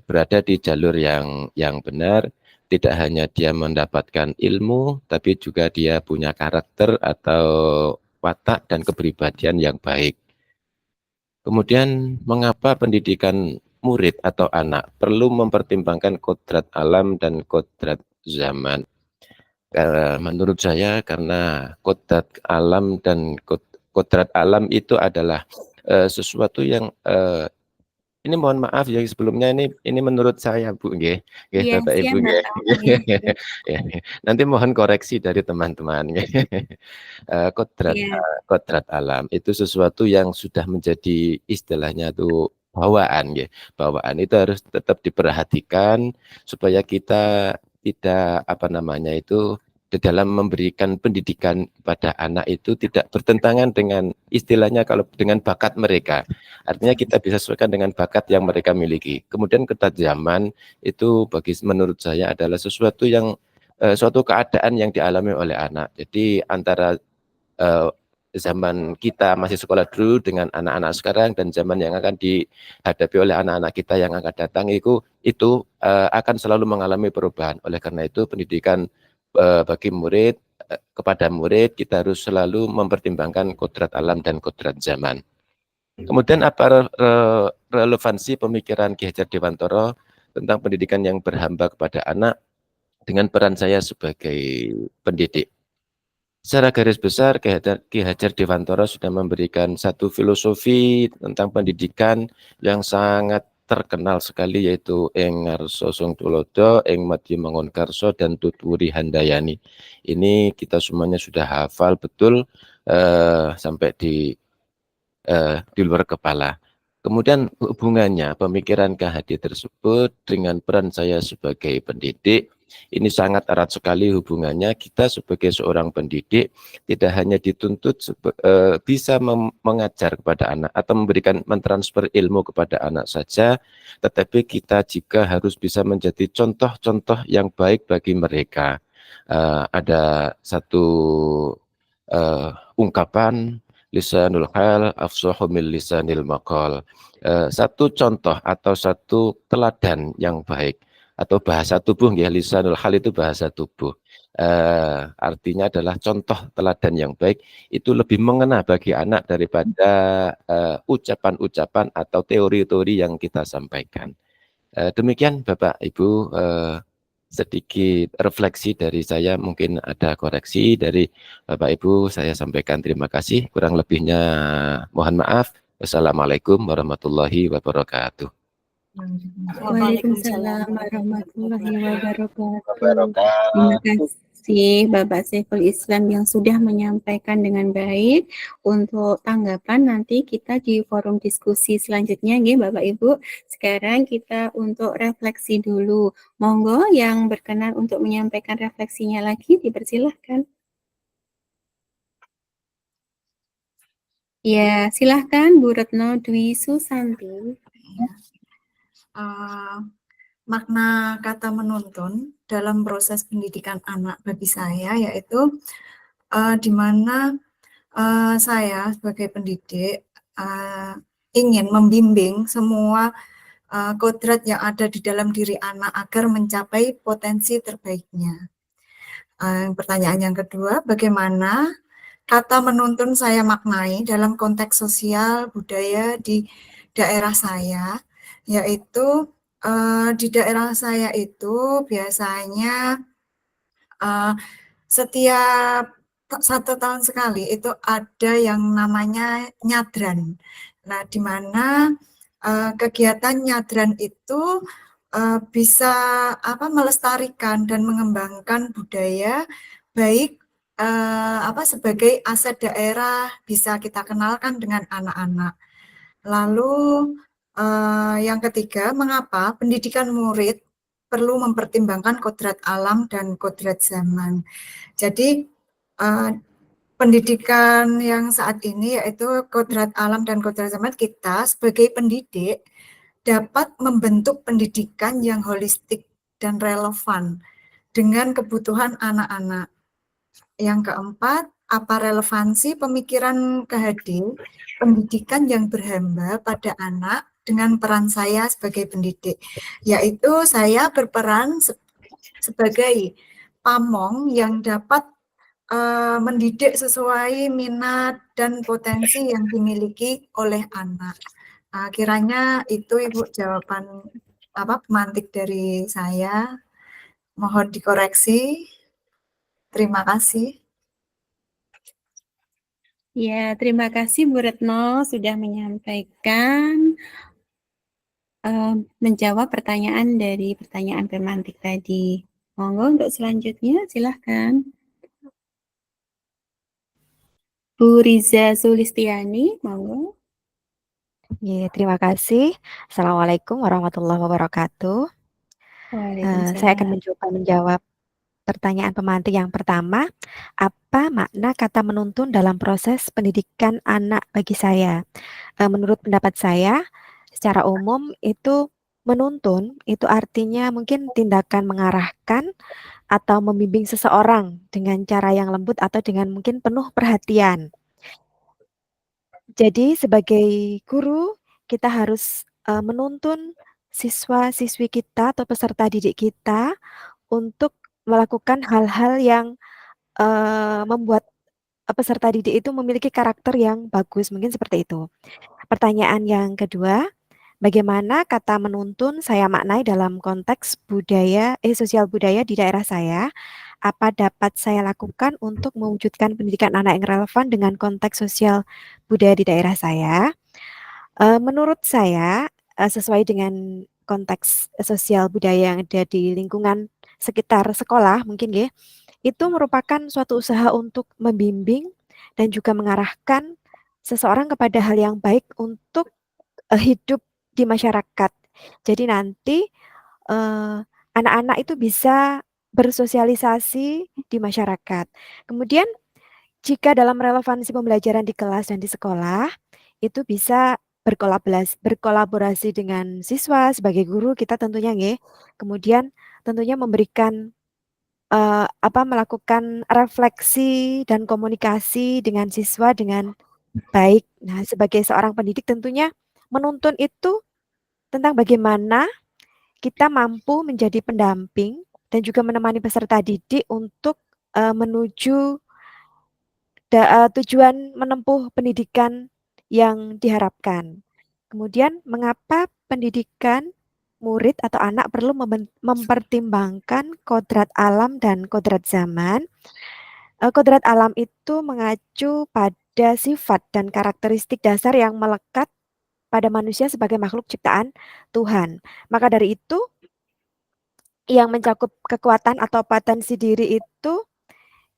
berada di jalur yang benar. Tidak hanya dia mendapatkan ilmu, tapi juga dia punya karakter atau watak dan kepribadian yang baik. Kemudian, mengapa pendidikan murid atau anak perlu mempertimbangkan kodrat alam dan kodrat zaman? Menurut saya karena kodrat alam dan kodrat alam itu adalah sesuatu yang ini mohon maaf ya sebelumnya ini menurut saya Bu, nggih, Bapak Ibu nggih. Nanti mohon koreksi dari teman-teman. Kodrat alam itu sesuatu yang sudah menjadi istilahnya itu bawaan, nggih. Bawaan itu harus tetap diperhatikan supaya kita tidak di dalam memberikan pendidikan kepada anak itu tidak bertentangan dengan istilahnya kalau dengan bakat mereka. Artinya kita bisa sesuaikan dengan bakat yang mereka miliki. Kemudian ketajaman itu menurut saya adalah sesuatu yang suatu keadaan yang dialami oleh anak. Jadi antara zaman kita masih sekolah dulu dengan anak-anak sekarang dan zaman yang akan dihadapi oleh anak-anak kita yang akan datang itu akan selalu mengalami perubahan. Oleh karena itu pendidikan bagi murid, kepada murid kita harus selalu mempertimbangkan kodrat alam dan kodrat zaman. Kemudian apa relevansi pemikiran Ki Hajar Dewantara tentang pendidikan yang berhamba kepada anak dengan peran saya sebagai pendidik? Secara garis besar Ki Hajar Dewantara sudah memberikan satu filosofi tentang pendidikan yang sangat terkenal sekali yaitu ing ngarsa sung tulodo, ing madya mangun karso, dan tutwuri handayani. Ini kita semuanya sudah hafal betul sampai di luar kepala. Kemudian hubungannya pemikiran KHD tersebut dengan peran saya sebagai pendidik, ini sangat erat sekali hubungannya. Kita sebagai seorang pendidik tidak hanya dituntut bisa mengajar kepada anak atau mentransfer ilmu kepada anak saja, tetapi kita juga harus bisa menjadi contoh-contoh yang baik bagi mereka. Ada satu ungkapan, lisanul hal afsahu min lisanil maqal. Satu contoh atau satu teladan yang baik atau bahasa tubuh ya, lisanul hal itu bahasa tubuh. Artinya adalah contoh teladan yang baik itu lebih mengena bagi anak daripada ucapan-ucapan atau teori-teori yang kita sampaikan. Demikian Bapak Ibu, sedikit refleksi dari saya, mungkin ada koreksi dari Bapak Ibu, saya sampaikan terima kasih, kurang lebihnya mohon maaf. Wassalamualaikum warahmatullahi wabarakatuh. Waalaikumsalam warahmatullahi wabarakatuh. Terima kasih Bapak Saiful Islam yang sudah menyampaikan dengan baik. Untuk tanggapan nanti kita di forum diskusi selanjutnya ya Bapak Ibu. Sekarang kita untuk refleksi dulu. Monggo yang berkenan untuk menyampaikan refleksinya lagi dipersilahkan. Ya, silahkan Bu Retno Dwi Susanti. Makna kata menuntun dalam proses pendidikan anak bagi saya yaitu di mana saya sebagai pendidik ingin membimbing semua kodrat yang ada di dalam diri anak agar mencapai potensi terbaiknya. Pertanyaan yang kedua, bagaimana kata menuntun saya maknai dalam konteks sosial budaya di daerah saya, yaitu di daerah saya itu biasanya setiap 1 tahun sekali itu ada yang namanya nyadran. Nah, di mana kegiatan nyadran itu bisa melestarikan dan mengembangkan budaya baik sebagai aset daerah bisa kita kenalkan dengan anak-anak. Lalu yang ketiga, mengapa pendidikan murid perlu mempertimbangkan kodrat alam dan kodrat zaman. Jadi pendidikan yang saat ini yaitu kodrat alam dan kodrat zaman, kita sebagai pendidik dapat membentuk pendidikan yang holistik dan relevan dengan kebutuhan anak-anak. Yang keempat, apa relevansi pemikiran KHD pendidikan yang berhamba pada anak dengan peran saya sebagai pendidik, yaitu saya berperan sebagai pamong yang dapat mendidik sesuai minat dan potensi yang dimiliki oleh anak. Kiranya itu Ibu jawaban pemantik dari saya. Mohon dikoreksi. Terima kasih. Ya, terima kasih Bu Retno sudah menyampaikan menjawab pertanyaan dari pertanyaan pemantik tadi. Monggo untuk selanjutnya silahkan. Bu Riza Sulistiani, monggo. Ya, terima kasih. Assalamualaikum warahmatullahi wabarakatuh. Saya akan mencoba menjawab pertanyaan pemantik yang pertama. Apa makna kata menuntun dalam proses pendidikan anak bagi saya? Menurut pendapat saya, secara umum itu menuntun itu artinya mungkin tindakan mengarahkan atau membimbing seseorang dengan cara yang lembut atau dengan mungkin penuh perhatian. Jadi sebagai guru kita harus menuntun siswa-siswi kita atau peserta didik kita untuk melakukan hal-hal yang membuat peserta didik itu memiliki karakter yang bagus, mungkin seperti itu. Pertanyaan yang kedua, bagaimana kata menuntun saya maknai dalam konteks sosial budaya di daerah saya? Apa dapat saya lakukan untuk mewujudkan pendidikan anak yang relevan dengan konteks sosial budaya di daerah saya? Menurut saya, sesuai dengan konteks sosial budaya yang ada di lingkungan sekitar sekolah mungkin ya, itu merupakan suatu usaha untuk membimbing dan juga mengarahkan seseorang kepada hal yang baik untuk hidup di masyarakat. Jadi nanti anak-anak itu bisa bersosialisasi di masyarakat. Kemudian jika dalam relevansi pembelajaran di kelas dan di sekolah, itu bisa berkolaborasi dengan siswa sebagai guru kita tentunya nggih. Kemudian tentunya memberikan melakukan refleksi dan komunikasi dengan siswa dengan baik. Nah, sebagai seorang pendidik tentunya menuntun itu tentang bagaimana kita mampu menjadi pendamping dan juga menemani peserta didik untuk menuju tujuan menempuh pendidikan yang diharapkan. Kemudian, mengapa pendidikan murid atau anak perlu mempertimbangkan kodrat alam dan kodrat zaman? Kodrat alam itu mengacu pada sifat dan karakteristik dasar yang melekat pada manusia sebagai makhluk ciptaan Tuhan. Maka dari itu, yang mencakup kekuatan atau potensi diri itu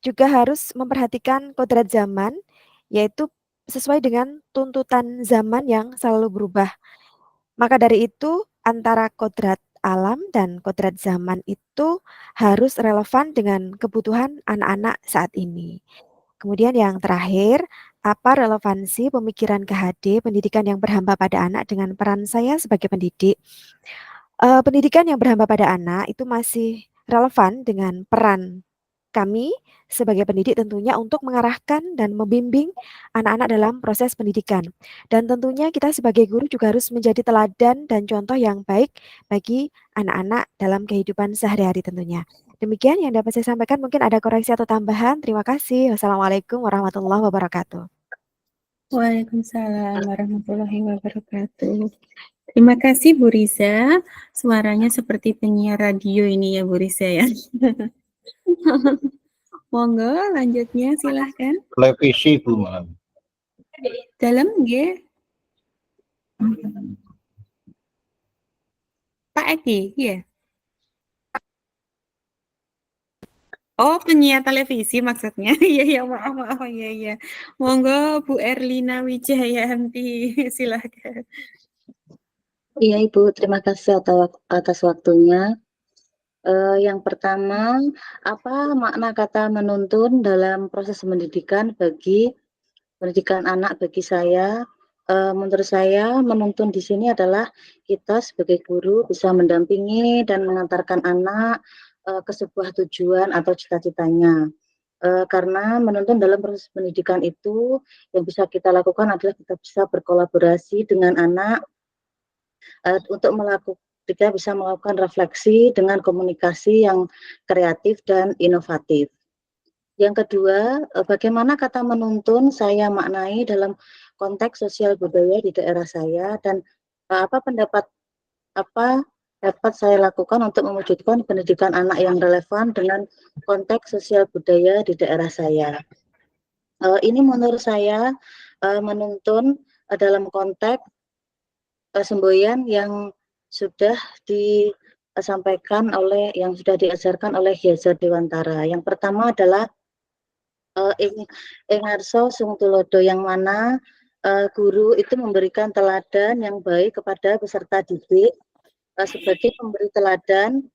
juga harus memperhatikan kodrat zaman, yaitu sesuai dengan tuntutan zaman yang selalu berubah. Maka dari itu, antara kodrat alam dan kodrat zaman itu harus relevan dengan kebutuhan anak-anak saat ini. Kemudian yang terakhir, apa relevansi pemikiran KHD pendidikan yang berhamba pada anak dengan peran saya sebagai pendidik? Pendidikan yang berhamba pada anak itu masih relevan dengan peran kami sebagai pendidik tentunya untuk mengarahkan dan membimbing anak-anak dalam proses pendidikan. Dan tentunya kita sebagai guru juga harus menjadi teladan dan contoh yang baik bagi anak-anak dalam kehidupan sehari-hari tentunya. Demikian yang dapat saya sampaikan, mungkin ada koreksi atau tambahan. Terima kasih. Wassalamualaikum warahmatullahi wabarakatuh. Waalaikumsalam warahmatullahi wabarakatuh. Terima kasih Bu Riza. Suaranya seperti penyiar radio ini ya Bu Riza ya. Monggo lanjutnya silahkan. Televisi Bu malam. Dalam nggih. Pak Eki, ya. Oh, penyiar televisi maksudnya. Iya, ya, maaf, iya, iya. Monggo Bu Erlina Wijayanti, silahkan. Iya Ibu, terima kasih atas waktunya. Yang pertama, apa makna kata menuntun dalam proses pendidikan bagi pendidikan anak bagi saya? Menurut saya menuntun di sini adalah kita sebagai guru bisa mendampingi dan mengantarkan anak ke sebuah tujuan atau cita-citanya. Karena menuntun dalam proses pendidikan itu yang bisa kita lakukan adalah kita bisa berkolaborasi dengan anak untuk kita bisa melakukan refleksi dengan komunikasi yang kreatif dan inovatif. Yang kedua, bagaimana kata menuntun saya maknai dalam konteks sosial budaya di daerah saya dan apa dapat saya lakukan untuk mewujudkan pendidikan anak yang relevan dengan konteks sosial budaya di daerah saya. Ini menurut saya menuntun dalam konteks semboyan yang sudah disampaikan yang sudah diajarkan oleh Hyazar Dewantara. Yang pertama adalah ing ngarsa sung tulodo, yang mana guru itu memberikan teladan yang baik kepada peserta didik. Sebagai pemberi teladan,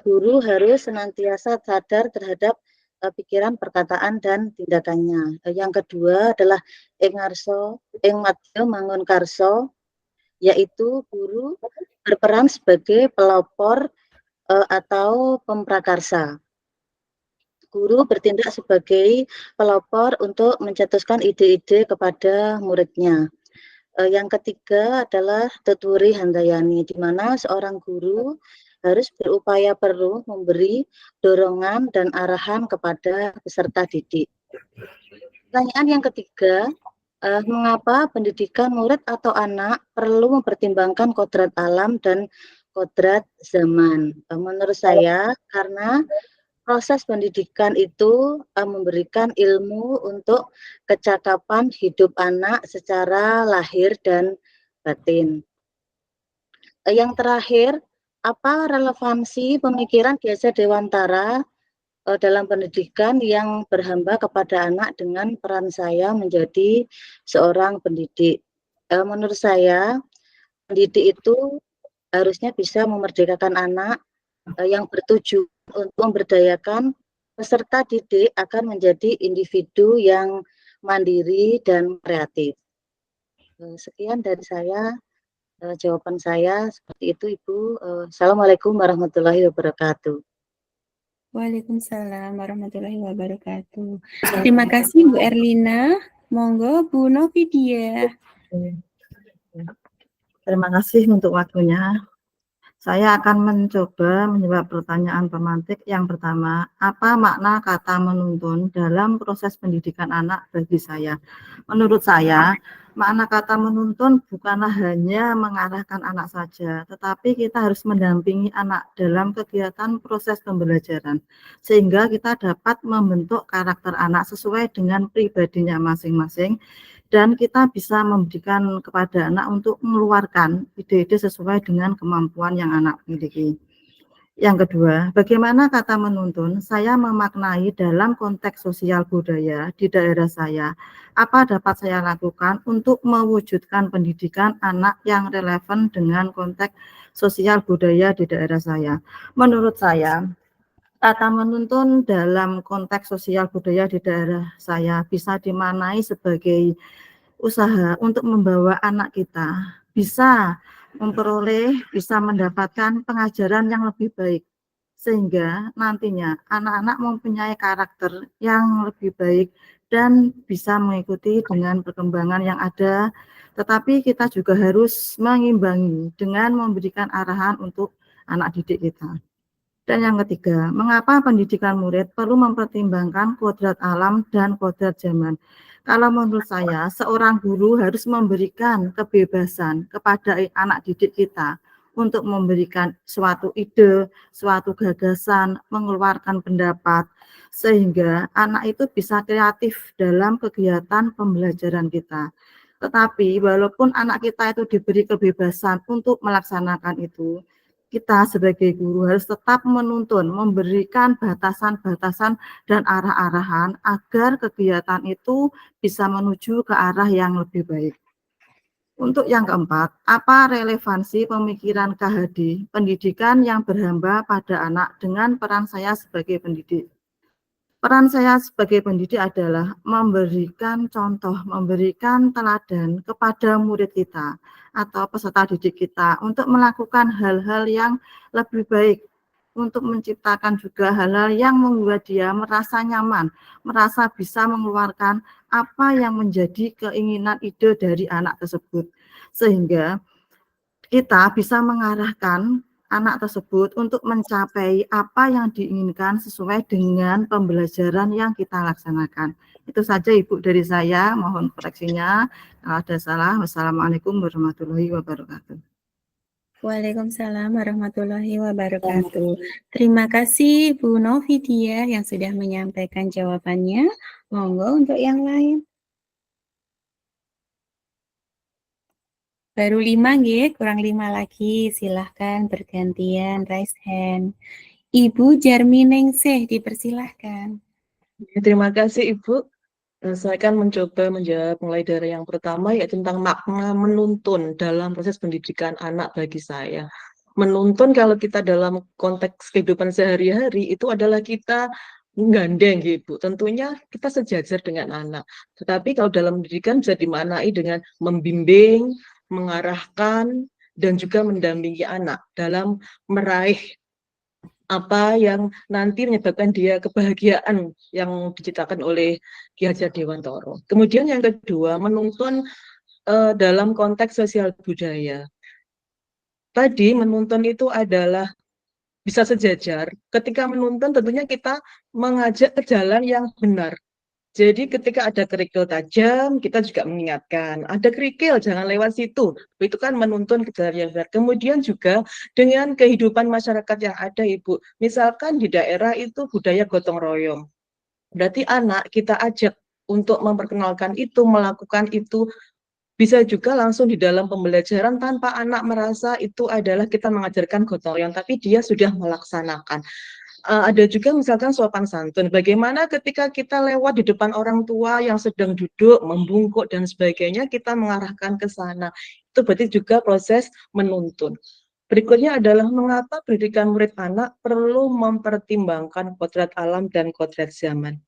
guru harus senantiasa sadar terhadap pikiran, perkataan, dan tindakannya. Yang kedua adalah ing ngarsa ing madya mangun karso, yaitu guru berperan sebagai pelopor atau pemprakarsa. Guru bertindak sebagai pelopor untuk mencetuskan ide-ide kepada muridnya. Yang ketiga adalah tuturi handayani, di mana seorang guru harus berupaya penuh memberi dorongan dan arahan kepada peserta didik. Pertanyaan yang ketiga, mengapa pendidikan murid atau anak perlu mempertimbangkan kodrat alam dan kodrat zaman? Menurut saya, karena proses pendidikan itu memberikan ilmu untuk kecakapan hidup anak secara lahir dan batin. Yang terakhir, apa relevansi pemikiran Ki-Hajar Dewantara dalam pendidikan yang berhamba kepada anak dengan peran saya menjadi seorang pendidik? Menurut saya, pendidik itu harusnya bisa memerdekakan anak yang bertujuan untuk memberdayakan peserta didik agar menjadi individu yang mandiri dan kreatif. Sekian dari saya, jawaban saya seperti itu, Ibu. Assalamualaikum warahmatullahi wabarakatuh. Waalaikumsalam warahmatullahi wabarakatuh. Terima kasih Bu Erlina. Monggo Bu Novidia. Terima kasih untuk waktunya. Saya akan mencoba menjawab pertanyaan pemantik. Yang pertama, apa makna kata menuntun dalam proses pendidikan anak bagi saya? Menurut saya, makna kata menuntun bukanlah hanya mengarahkan anak saja, tetapi kita harus mendampingi anak dalam kegiatan proses pembelajaran, sehingga kita dapat membentuk karakter anak sesuai dengan pribadinya masing-masing, dan kita bisa memberikan kepada anak untuk mengeluarkan ide-ide sesuai dengan kemampuan yang anak miliki. Yang kedua, bagaimana kata menuntun saya memaknai dalam konteks sosial budaya di daerah saya. Apa dapat saya lakukan untuk mewujudkan pendidikan anak yang relevan dengan konteks sosial budaya di daerah saya? Menurut saya, kata menuntun dalam konteks sosial budaya di daerah saya bisa dimaknai sebagai usaha untuk membawa anak kita bisa memperoleh, bisa mendapatkan pengajaran yang lebih baik, sehingga nantinya anak-anak mempunyai karakter yang lebih baik dan bisa mengikuti dengan perkembangan yang ada, tetapi kita juga harus mengimbangi dengan memberikan arahan untuk anak didik kita. Dan yang ketiga, mengapa pendidikan murid perlu mempertimbangkan kodrat alam dan kodrat zaman? Kalau menurut saya, seorang guru harus memberikan kebebasan kepada anak didik kita untuk memberikan suatu ide, suatu gagasan, mengeluarkan pendapat, sehingga anak itu bisa kreatif dalam kegiatan pembelajaran kita. Tetapi walaupun anak kita itu diberi kebebasan untuk melaksanakan itu, kita sebagai guru harus tetap menuntun, memberikan batasan-batasan dan arah-arahan agar kegiatan itu bisa menuju ke arah yang lebih baik. Untuk yang keempat, apa relevansi pemikiran KHD, pendidikan yang berhamba pada anak dengan peran saya sebagai pendidik? Peran saya sebagai pendidik adalah memberikan contoh, memberikan teladan kepada murid kita atau peserta didik kita untuk melakukan hal-hal yang lebih baik, untuk menciptakan juga hal-hal yang membuat dia merasa nyaman, merasa bisa mengeluarkan apa yang menjadi keinginan ide dari anak tersebut, sehingga kita bisa mengarahkan anak tersebut untuk mencapai apa yang diinginkan sesuai dengan pembelajaran yang kita laksanakan. Itu saja Ibu dari saya, mohon koreksinya. Kalau ada salah, wassalamualaikum warahmatullahi wabarakatuh. Waalaikumsalam warahmatullahi wabarakatuh. Terima kasih Bu Novidia yang sudah menyampaikan jawabannya. Monggo untuk yang lain. Baru 5 nggih, kurang 5 lagi. Silahkan bergantian raise hand. Ibu Jarminingsih dipersilahkan. Terima kasih Ibu. Saya akan mencoba menjawab mulai dari yang pertama, yaitu tentang makna menuntun dalam proses pendidikan anak bagi saya. Menuntun kalau kita dalam konteks kehidupan sehari-hari itu adalah kita menggandeng Ibu. Tentunya kita sejajar dengan anak. Tetapi kalau dalam pendidikan bisa dimaknai dengan membimbing, mengarahkan, dan juga mendampingi anak dalam meraih apa yang nanti menyebabkan dia kebahagiaan yang diciptakan oleh Ki Hajar Dewantara. Kemudian yang kedua, menuntun dalam konteks sosial budaya. Tadi menuntun itu adalah bisa sejajar. Ketika menuntun tentunya kita mengajak ke jalan yang benar. Jadi ketika ada kerikil tajam, kita juga mengingatkan, ada kerikil, jangan lewat situ. Itu kan menuntun ke jalan yang benar. Kemudian juga dengan kehidupan masyarakat yang ada, Ibu. Misalkan di daerah itu budaya gotong royong. Berarti anak kita ajak untuk memperkenalkan itu, melakukan itu Bisa juga langsung di dalam pembelajaran tanpa anak merasa itu adalah kita mengajarkan gotong royong, tapi dia sudah melaksanakan. Ada juga misalkan sopan santun. Bagaimana ketika kita lewat di depan orang tua yang sedang duduk, membungkuk dan sebagainya, kita mengarahkan ke sana. Itu berarti juga proses menuntun. Berikutnya adalah mengapa pendidikan murid anak perlu mempertimbangkan kodrat alam dan kodrat zaman.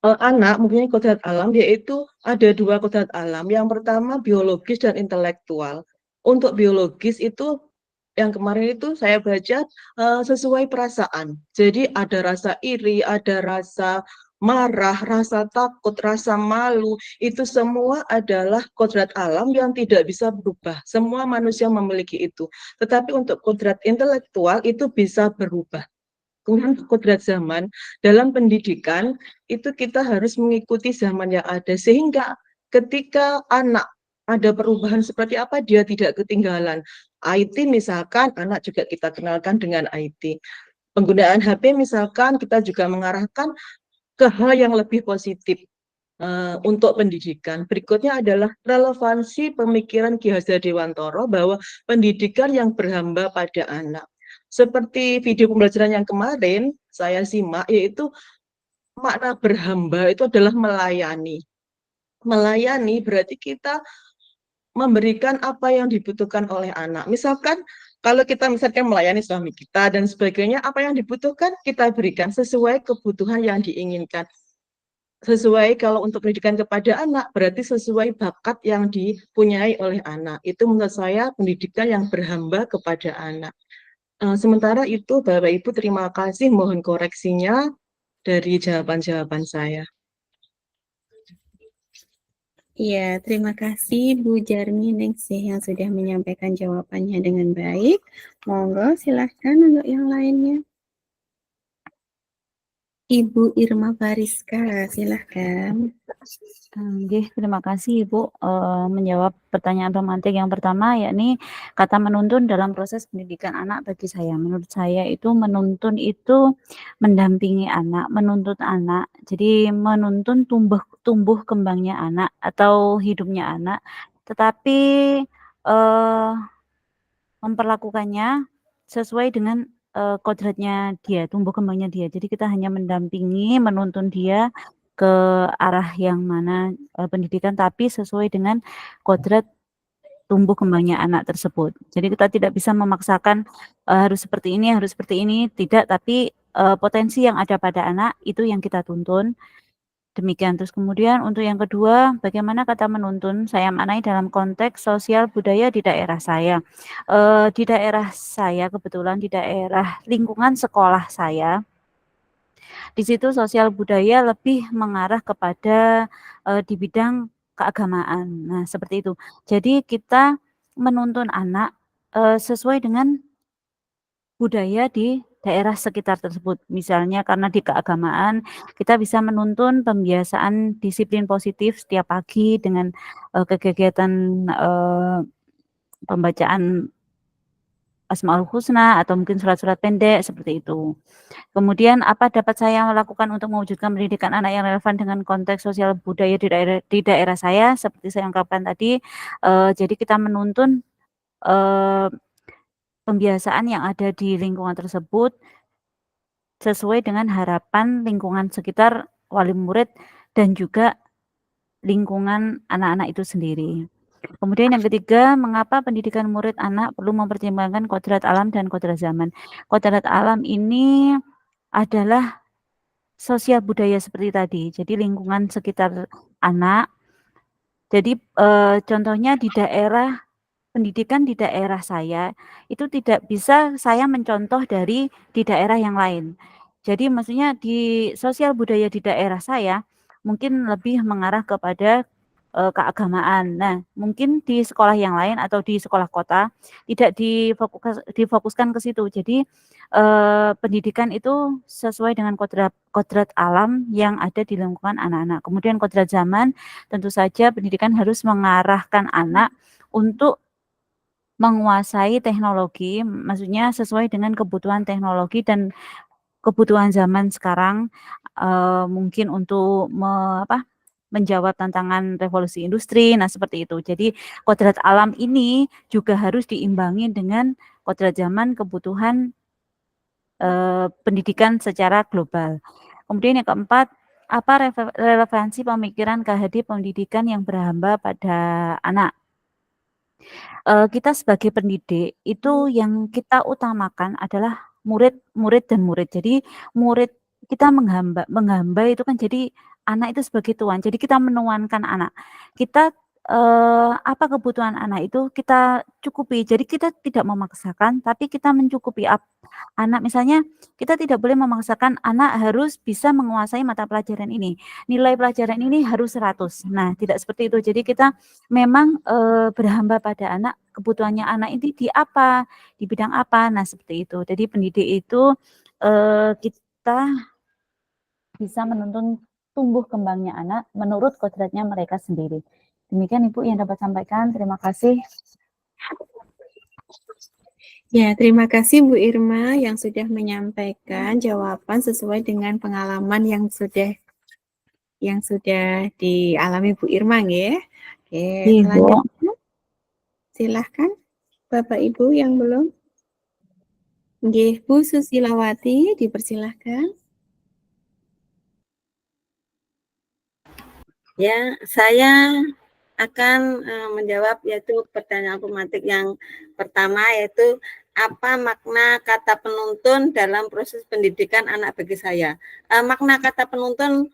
Anak mempunyai kodrat alam, yaitu ada 2 kodrat alam. Yang pertama biologis dan intelektual. Untuk biologis itu yang kemarin itu saya baca sesuai perasaan. Jadi ada rasa iri, ada rasa marah, rasa takut, rasa malu, itu semua adalah kodrat alam yang tidak bisa berubah. Semua manusia memiliki itu. Tetapi untuk kodrat intelektual itu bisa berubah. Kemudian kodrat zaman dalam pendidikan itu kita harus mengikuti zaman yang ada sehingga ketika anak ada perubahan seperti apa dia tidak ketinggalan. IT misalkan anak juga kita kenalkan dengan IT. Penggunaan HP misalkan kita juga mengarahkan ke hal yang lebih positif untuk pendidikan. Berikutnya adalah relevansi pemikiran Ki Hajar Dewantoro bahwa pendidikan yang berhamba pada anak. Seperti video pembelajaran yang kemarin saya simak, yaitu makna berhamba itu adalah melayani. Melayani berarti kita memberikan apa yang dibutuhkan oleh anak. Misalkan kalau kita misalkan melayani suami kita dan sebagainya, apa yang dibutuhkan kita berikan sesuai kebutuhan yang diinginkan. Sesuai kalau untuk pendidikan kepada anak, berarti sesuai bakat yang dipunyai oleh anak. Itu menurut saya pendidikan yang berhamba kepada anak. Sementara itu, Bapak Ibu terima kasih, mohon koreksinya dari jawaban-jawaban saya. Iya, terima kasih Bu Jarmi Ningsih yang sudah menyampaikan jawabannya dengan baik. Monggo silahkan untuk yang lainnya. Ibu Irma Fariska, silahkan. Terima kasih Ibu menjawab pertanyaan pemantik yang pertama, yakni kata menuntun dalam proses pendidikan anak. Bagi saya, menurut saya itu menuntun itu mendampingi anak, menuntut anak. Jadi menuntun tumbuh kembangnya anak atau hidupnya anak, tetapi memperlakukannya sesuai dengan kodratnya dia, tumbuh kembangnya dia. Jadi kita hanya mendampingi, menuntun dia ke arah yang mana pendidikan, tapi sesuai dengan kodrat tumbuh kembangnya anak tersebut. Jadi kita tidak bisa memaksakan harus seperti ini, tidak. Tapi potensi yang ada pada anak itu yang kita tuntun. Demikian. Terus kemudian untuk yang kedua, bagaimana kata menuntun saya maknai dalam konteks sosial budaya di daerah saya. Di daerah saya kebetulan di daerah lingkungan sekolah saya, di situ sosial budaya lebih mengarah kepada di bidang keagamaan. Nah, seperti itu. Jadi kita menuntun anak sesuai dengan budaya di daerah sekitar tersebut. Misalnya karena di keagamaan, kita bisa menuntun pembiasaan disiplin positif setiap pagi dengan kegiatan pembacaan Asmaul Husna atau mungkin surat-surat pendek seperti itu. Kemudian apa dapat saya lakukan untuk mewujudkan pendidikan anak yang relevan dengan konteks sosial budaya di daerah saya? Seperti saya ungkapkan tadi, jadi kita menuntun pembiasaan yang ada di lingkungan tersebut sesuai dengan harapan lingkungan sekitar wali murid dan juga lingkungan anak-anak itu sendiri. Kemudian yang ketiga, mengapa pendidikan murid anak perlu mempertimbangkan kodrat alam dan kodrat zaman. Kodrat alam ini adalah sosial budaya seperti tadi, jadi lingkungan sekitar anak. Jadi contohnya di daerah pendidikan di daerah saya itu tidak bisa saya mencontoh dari di daerah yang lain. Jadi maksudnya di sosial budaya di daerah saya mungkin lebih mengarah kepada keagamaan. Nah, mungkin di sekolah yang lain atau di sekolah kota tidak difokuskan ke situ. Jadi pendidikan itu sesuai dengan kodrat alam yang ada di lingkungan anak-anak. Kemudian kodrat zaman, tentu saja pendidikan harus mengarahkan anak untuk menguasai teknologi, maksudnya sesuai dengan kebutuhan teknologi dan kebutuhan zaman sekarang, mungkin untuk menjawab tantangan revolusi industri. Nah, seperti itu. Jadi kodrat alam ini juga harus diimbangi dengan kodrat zaman, kebutuhan pendidikan secara global. Kemudian yang keempat, apa relevansi pemikiran KHD pendidikan yang berhamba pada anak? Kita sebagai pendidik itu yang kita utamakan adalah murid dan murid. Jadi murid kita menghamba itu kan jadi anak itu sebagai tuan. Jadi kita menuankan anak. Kita apa kebutuhan anak itu kita cukupi. Jadi kita tidak memaksakan, tapi kita mencukupi anak. Misalnya kita tidak boleh memaksakan anak harus bisa menguasai mata pelajaran ini. Nilai pelajaran ini harus 100. Nah, tidak seperti itu. Jadi kita memang berhamba pada anak, kebutuhannya anak ini di apa, di bidang apa. Nah, seperti itu. Jadi pendidik itu kita bisa menuntun tumbuh kembangnya anak menurut kodratnya mereka sendiri. Demikian Ibu yang dapat sampaikan. Terima kasih. Ya, terima kasih Bu Irma yang sudah menyampaikan jawaban sesuai dengan pengalaman yang sudah dialami Bu Irma ya. Oke, selanjutnya silahkan Bapak Ibu yang belum. Nggih, Bu Susilawati dipersilahkan. Ya, saya akan menjawab yaitu pertanyaan pematik yang pertama, yaitu apa makna kata penuntun dalam proses pendidikan anak bagi saya. Makna kata penuntun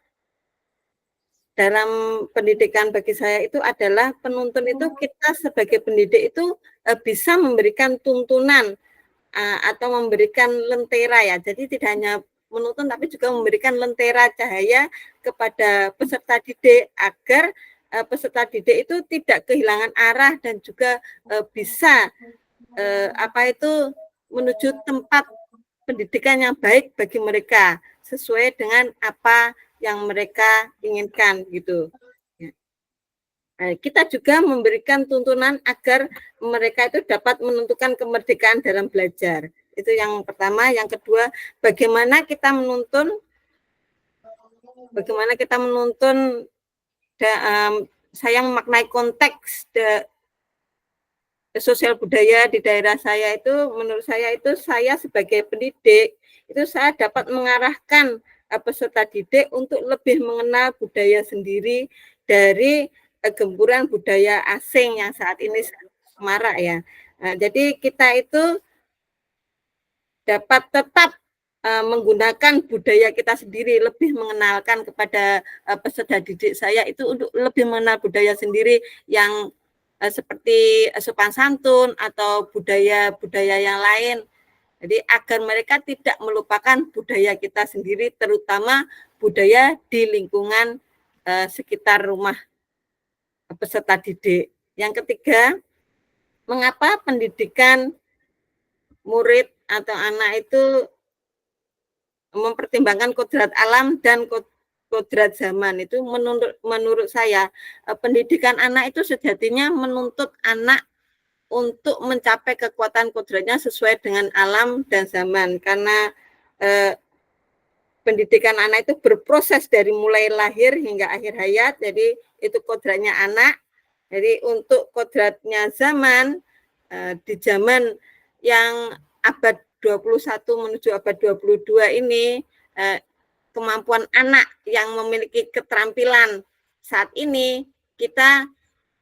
dalam pendidikan bagi saya itu adalah penuntun itu kita sebagai pendidik itu bisa memberikan tuntunan atau memberikan lentera ya. Jadi tidak hanya menuntun tapi juga memberikan lentera cahaya kepada peserta didik agar peserta didik itu tidak kehilangan arah dan juga bisa menuju tempat pendidikan yang baik bagi mereka sesuai dengan apa yang mereka inginkan gitu. Kita juga memberikan tuntunan agar mereka itu dapat menentukan kemerdekaan dalam belajar. Itu yang pertama. Yang kedua, bagaimana kita menuntun saya memaknai konteks sosial budaya di daerah saya itu, menurut saya itu saya sebagai pendidik itu saya dapat mengarahkan peserta didik untuk lebih mengenal budaya sendiri dari gempuran budaya asing yang saat ini marak ya. Nah, jadi kita itu dapat tetap menggunakan budaya kita sendiri, lebih mengenalkan kepada peserta didik saya itu untuk lebih mengenal budaya sendiri yang seperti sopan santun atau budaya-budaya yang lain. Jadi agar mereka tidak melupakan budaya kita sendiri, terutama budaya di lingkungan sekitar rumah peserta didik. Yang ketiga, mengapa pendidikan murid atau anak itu mempertimbangkan kodrat alam dan kodrat zaman. Itu menurut saya pendidikan anak itu sejatinya menuntut anak untuk mencapai kekuatan kodratnya sesuai dengan alam dan zaman, karena pendidikan anak itu berproses dari mulai lahir hingga akhir hayat. Jadi itu kodratnya anak. Jadi untuk kodratnya zaman, di zaman yang abad 21 menuju abad 22 ini, kemampuan anak yang memiliki keterampilan saat ini kita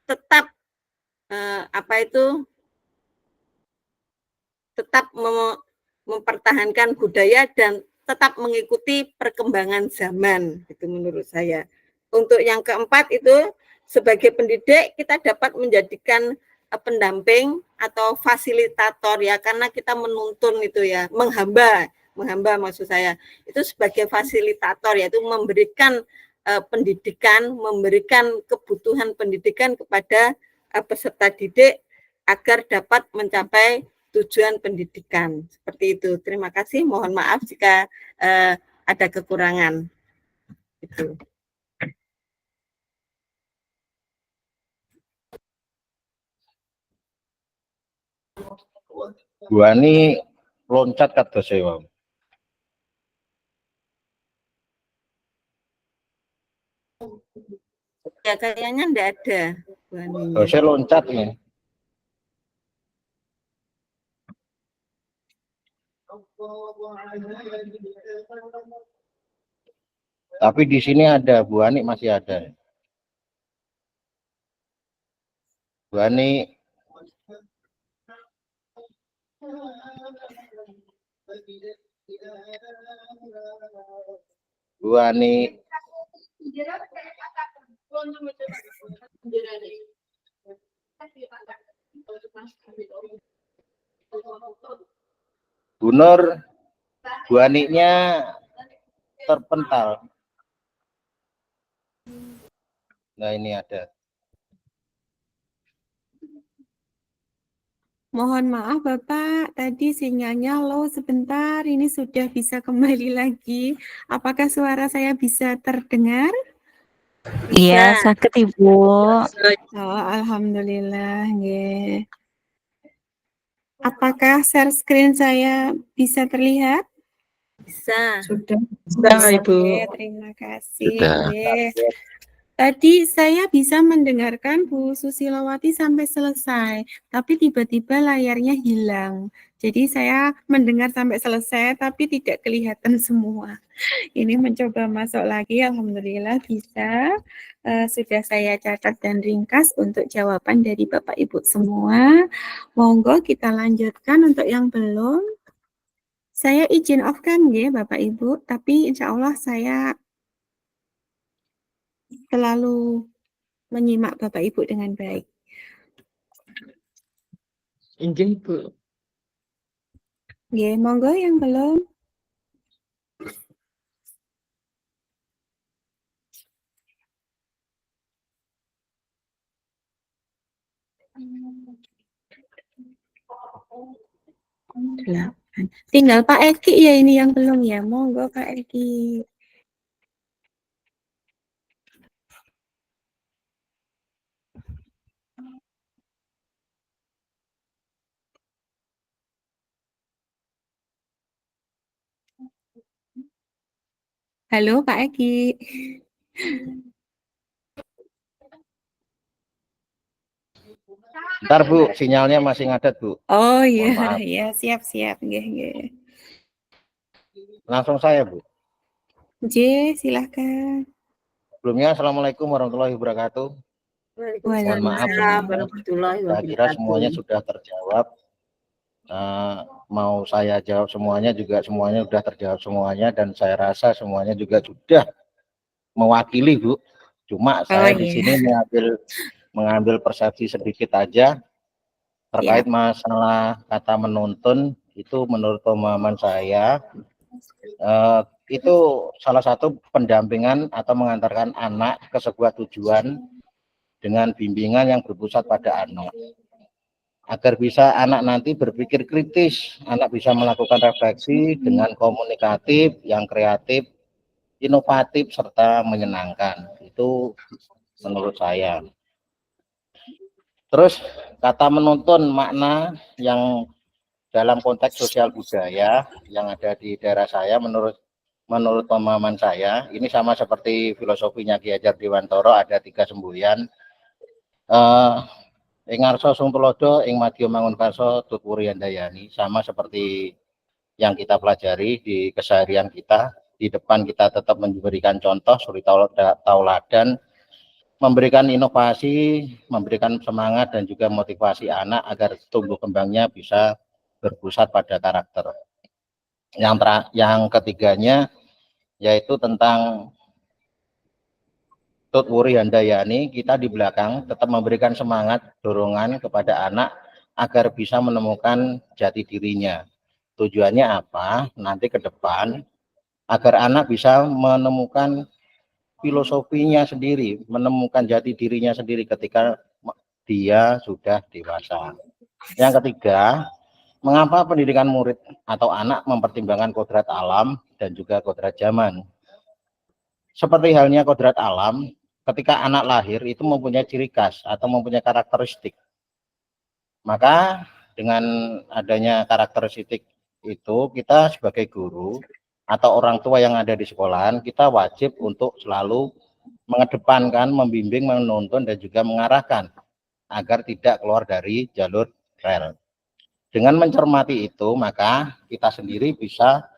tetap tetap mempertahankan budaya dan tetap mengikuti perkembangan zaman, itu menurut saya. Untuk yang keempat itu sebagai pendidik kita dapat menjadikan pendamping atau fasilitator ya, karena kita menuntun itu ya, menghamba maksud saya itu sebagai fasilitator, yaitu memberikan pendidikan, memberikan kebutuhan pendidikan kepada peserta didik agar dapat mencapai tujuan pendidikan. Seperti itu. Terima kasih. Mohon maaf jika ada kekurangan. Itu. Bu Ani loncat kata saya. Ya, kayaknya enggak ada. Oh, saya loncat nih. Tapi di sini ada, Bu Ani masih ada. Bu Ani. Bu Ani. Bu Nur, Bu Ani-nya terpental. Nah, ini ada. Mohon maaf Bapak, tadi sinyalnya low sebentar, ini sudah bisa kembali lagi. Apakah suara saya bisa terdengar? Iya, sakit Ibu. Oh, alhamdulillah, nggih. Apakah share screen saya bisa terlihat? Bisa. Sudah. Bisa, Ibu. Oke, terima kasih. Sudah. Nggih. Tadi saya bisa mendengarkan Bu Susilowati sampai selesai, tapi tiba-tiba layarnya hilang. Jadi saya mendengar sampai selesai, tapi tidak kelihatan semua. Ini mencoba masuk lagi, alhamdulillah bisa. Sudah saya catat dan ringkas untuk jawaban dari Bapak Ibu semua. Monggo kita lanjutkan untuk yang belum. Saya izin off-cam ya Bapak Ibu, tapi insya Allah saya selalu menyimak Bapak Ibu dengan baik. Inggih, Bu. Ya, monggo yang belum. Delapan. Tinggal Pak Eki ya ini yang belum ya. Monggo Pak Eki. Halo Pak Eki. Ntar Bu, sinyalnya masih ngadet Bu. Oh Mohon iya, maaf. ya siap-siap. Nggih, nggih. Langsung saya Bu. J, silakan. Sebelumnya Assalamualaikum warahmatullahi wabarakatuh. Mohon maaf Waalaikumsalam sebelumnya. warahmatullahi Saya kira semuanya wabarakatuh. sudah terjawab. Mau saya jawab semuanya juga semuanya sudah terjawab semuanya, dan saya rasa semuanya juga sudah mewakili Bu. Cuma saya di sini mengambil persepsi sedikit aja terkait masalah kata menuntun. Itu menurut pemahaman saya itu salah satu pendampingan atau mengantarkan anak ke sebuah tujuan dengan bimbingan yang berpusat pada anak, agar bisa anak nanti berpikir kritis, anak bisa melakukan refleksi dengan komunikatif yang kreatif, inovatif, serta menyenangkan. Itu menurut saya. Terus kata menuntun, makna yang dalam konteks sosial budaya yang ada di daerah saya, menurut pemahaman saya, ini sama seperti filosofinya Ki Hajar Dewantara, ada 3 semboyan. Ing ngarsa sung tulodo, ing madya mangun karsa tutwuri handayani. Sama seperti yang kita pelajari di keseharian kita. Di depan kita tetap memberikan contoh, suri tauladan, memberikan inovasi, memberikan semangat dan juga motivasi anak agar tumbuh kembangnya bisa berpusat pada karakter. Yang ketiganya yaitu tentang tutwuri handayani, kita di belakang tetap memberikan semangat, dorongan kepada anak agar bisa menemukan jati dirinya. Tujuannya apa? Nanti ke depan agar anak bisa menemukan filosofinya sendiri, menemukan jati dirinya sendiri ketika dia sudah dewasa. Yang ketiga, mengapa pendidikan murid atau anak mempertimbangkan kodrat alam dan juga kodrat zaman. Seperti halnya kodrat alam, ketika anak lahir itu mempunyai ciri khas atau mempunyai karakteristik. Maka dengan adanya karakteristik itu, kita sebagai guru atau orang tua yang ada di sekolahan, kita wajib untuk selalu mengedepankan, membimbing, menuntun, dan juga mengarahkan agar tidak keluar dari jalur rel. Dengan mencermati itu, maka kita sendiri bisa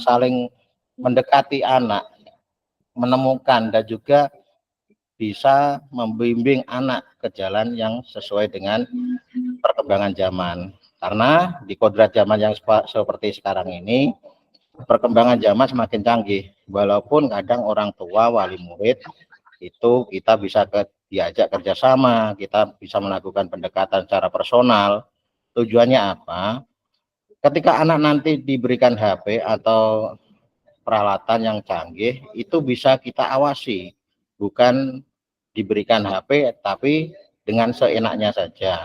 saling mendekati anak, menemukan, dan juga bisa membimbing anak ke jalan yang sesuai dengan perkembangan zaman. Karena di kodrat zaman yang seperti sekarang ini, perkembangan zaman semakin canggih. Walaupun kadang orang tua, wali murid, itu kita bisa diajak kerjasama, kita bisa melakukan pendekatan secara personal. Tujuannya apa? Ketika anak nanti diberikan HP atau peralatan yang canggih, itu bisa kita awasi. Bukan diberikan HP, tapi dengan seenaknya saja.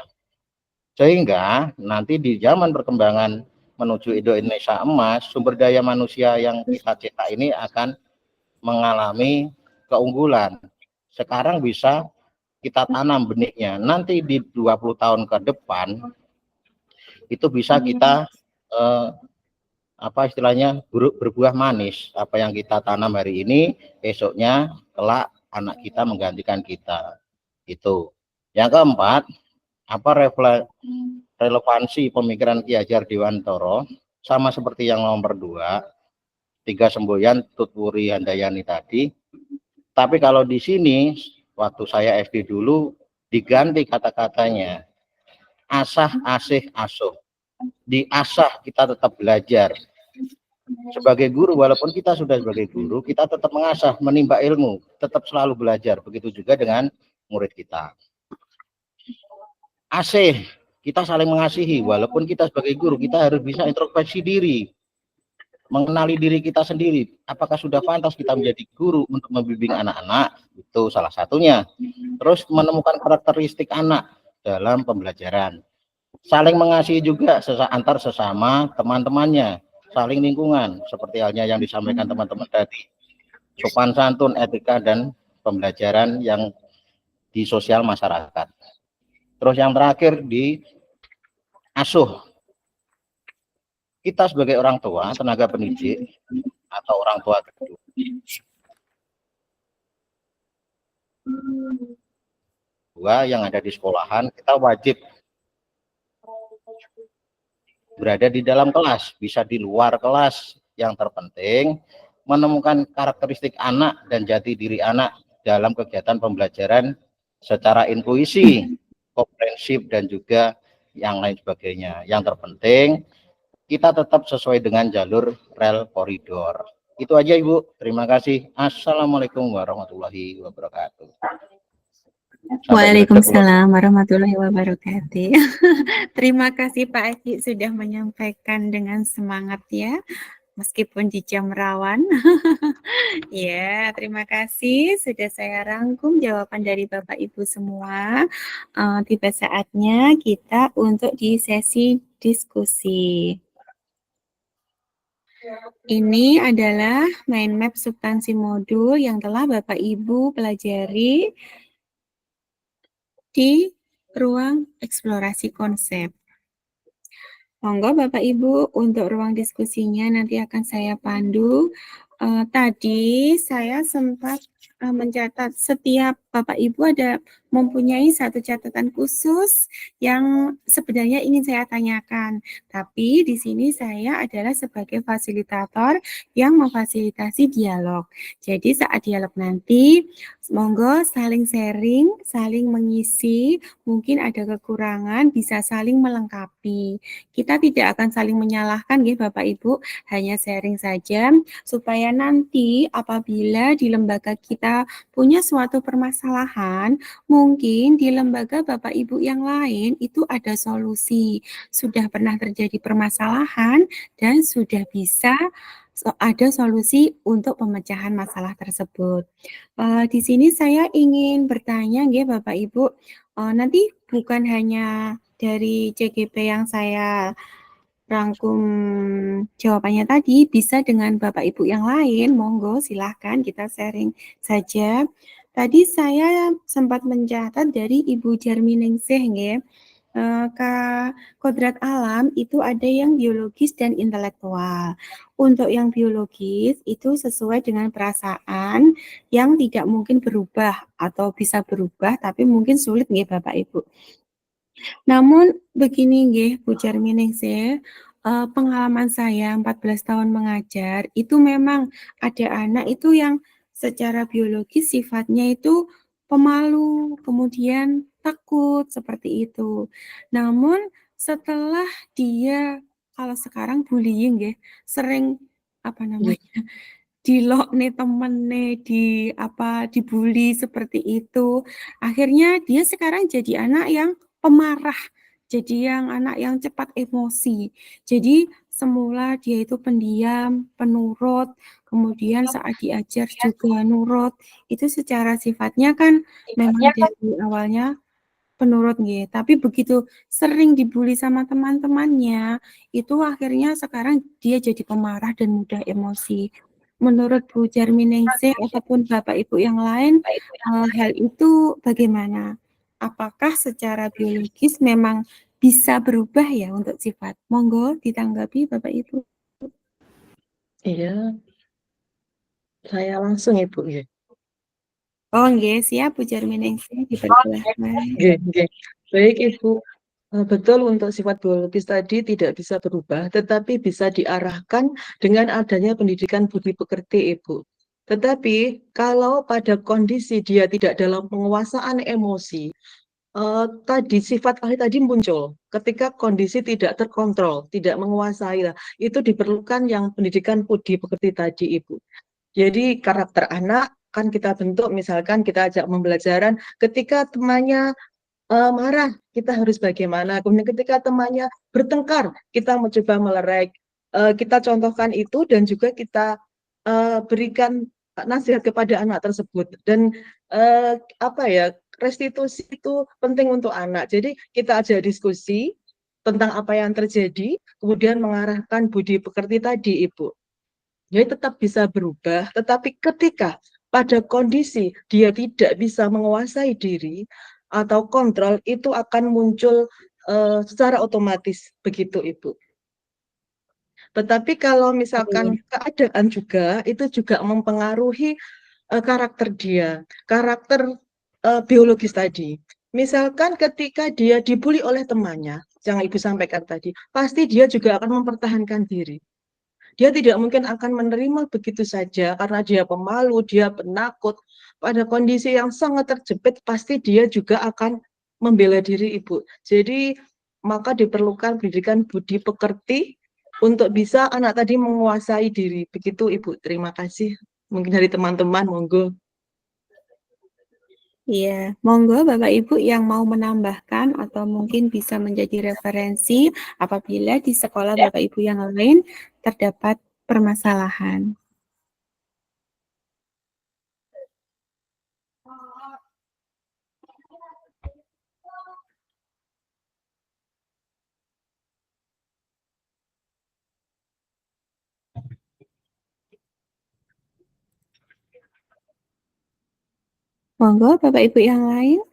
Sehingga nanti di zaman perkembangan menuju Indonesia emas, sumber daya manusia yang kita cetak ini akan mengalami keunggulan. Sekarang bisa kita tanam benihnya. Nanti di 20 tahun ke depan, itu bisa kita apa istilahnya berbuah manis. Apa yang kita tanam hari ini, esoknya kelak anak kita menggantikan kita. Itu. Yang keempat, apa relevansi pemikiran Ki Hajar Dewantara, sama seperti yang nomor 2, 3 semboyan Tutwuri Handayani tadi. Tapi kalau di sini waktu saya SD dulu diganti kata-katanya asah, asih, asuh. Diasah kita tetap belajar. Sebagai guru, walaupun kita sudah sebagai guru, kita tetap mengasah, menimba ilmu, tetap selalu belajar. Begitu juga dengan murid kita. Asih, kita saling mengasihi. Walaupun kita sebagai guru, kita harus bisa introspeksi diri, mengenali diri kita sendiri. Apakah sudah pantas kita menjadi guru untuk membimbing anak-anak? Itu salah satunya. Terus menemukan karakteristik anak dalam pembelajaran. Saling mengasihi juga antar sesama teman-temannya, saling lingkungan, seperti halnya yang disampaikan teman-teman tadi. Sopan santun, etika, dan pembelajaran yang di sosial masyarakat. Terus yang terakhir di asuh. Kita sebagai orang tua, tenaga pendidik, atau orang tua kedua yang ada di sekolahan, kita wajib berada di dalam kelas, bisa di luar kelas. Yang terpenting, menemukan karakteristik anak dan jati diri anak dalam kegiatan pembelajaran secara intuisi, komprehensif, dan juga yang lain sebagainya. Yang terpenting, kita tetap sesuai dengan jalur rel koridor. Itu aja Ibu, terima kasih. Assalamualaikum warahmatullahi wabarakatuh. Waalaikumsalam warahmatullahi wabarakatuh. Terima kasih Pak Eki sudah menyampaikan dengan semangat ya, meskipun di jam rawan. Ya, terima kasih. Sudah saya rangkum jawaban dari Bapak Ibu semua. Tiba saatnya kita untuk di sesi diskusi. Ini adalah mind map substansi modul yang telah Bapak Ibu pelajari di ruang eksplorasi konsep. Monggo Bapak Ibu untuk ruang diskusinya nanti akan saya pandu. Tadi saya sempat mencatat setiap Bapak Ibu ada mempunyai satu catatan khusus yang sebenarnya ingin saya tanyakan. Tapi di sini saya adalah sebagai fasilitator yang memfasilitasi dialog. Jadi saat dialog nanti, monggo saling sharing, saling mengisi, mungkin ada kekurangan, bisa saling melengkapi. Kita tidak akan saling menyalahkan ya Bapak Ibu, hanya sharing saja supaya nanti apabila di lembaga kita punya suatu permasalahan, mungkin di lembaga Bapak Ibu yang lain itu ada solusi. Sudah pernah terjadi permasalahan dan sudah bisa ada solusi untuk pemecahan masalah tersebut. Di sini saya ingin bertanya ya Bapak Ibu, nanti bukan hanya dari CGP yang saya rangkum jawabannya tadi, bisa dengan Bapak Ibu yang lain, monggo silahkan kita sharing saja. Tadi saya sempat mencatat dari Ibu Jarminingsih, nggih. Kodrat alam itu ada yang biologis dan intelektual. Untuk yang biologis itu sesuai dengan perasaan yang tidak mungkin berubah atau bisa berubah tapi mungkin sulit nggih Bapak Ibu. Namun begini nggih Bu Jarminingsih, pengalaman saya 14 tahun mengajar itu memang ada anak itu yang secara biologis sifatnya itu pemalu, kemudian takut seperti itu. Namun setelah dia kalau sekarang bullying nggih, sering apa namanya, dilokne temene, dibully seperti itu. Akhirnya dia sekarang jadi anak yang pemarah, jadi yang anak yang cepat emosi. Jadi semula dia itu pendiam, penurut, kemudian saat diajar juga nurut. Itu secara sifatnya kan memang dari awalnya penurut nggih, tapi begitu sering dibully sama teman-temannya, itu akhirnya sekarang dia jadi pemarah dan mudah emosi. Menurut Bu Jarminingsih ataupun Bapak Ibu yang lain, hal itu bagaimana? Apakah secara biologis memang bisa berubah ya untuk sifat? Monggo ditanggapi Bapak Ibu. Iya, saya langsung Ibu ya. Oh nggih, siap Bu Jarminingsih, dipersilahkan. Nggih. Baik Ibu. Betul untuk sifat biologis tadi tidak bisa berubah, tetapi bisa diarahkan dengan adanya pendidikan budi pekerti, Ibu. Tetapi kalau pada kondisi dia tidak dalam penguasaan emosi, tadi sifat ahli tadi muncul ketika kondisi tidak terkontrol, tidak menguasai. Itu diperlukan yang pendidikan budi pekerti tadi, Ibu. Jadi karakter anak kan kita bentuk, misalkan kita ajak pembelajaran ketika temannya marah, kita harus bagaimana. Kemudian ketika temannya bertengkar, kita mencoba melerai. Kita contohkan itu dan juga kita berikan nasihat kepada anak tersebut. Dan restitusi itu penting untuk anak. Jadi kita ajak diskusi tentang apa yang terjadi, kemudian mengarahkan budi pekerti tadi, Ibu. Jadi tetap bisa berubah, tetapi ketika pada kondisi dia tidak bisa menguasai diri, atau kontrol itu akan muncul secara otomatis begitu Ibu. Tetapi kalau misalkan keadaan juga itu juga mempengaruhi karakter dia, karakter biologis tadi. Misalkan ketika dia dibully oleh temannya, yang Ibu sampaikan tadi, pasti dia juga akan mempertahankan diri. Dia tidak mungkin akan menerima begitu saja karena dia pemalu, dia penakut. Pada kondisi yang sangat terjepit, pasti dia juga akan membela diri, Ibu. Jadi, maka diperlukan pendidikan budi pekerti untuk bisa anak tadi menguasai diri. Begitu, Ibu. Terima kasih. Mungkin dari teman-teman, monggo. Iya, monggo Bapak Ibu yang mau menambahkan atau mungkin bisa menjadi referensi apabila di sekolah Bapak Ibu yang lain terdapat permasalahan. Monggo Bapak Ibu yang lain.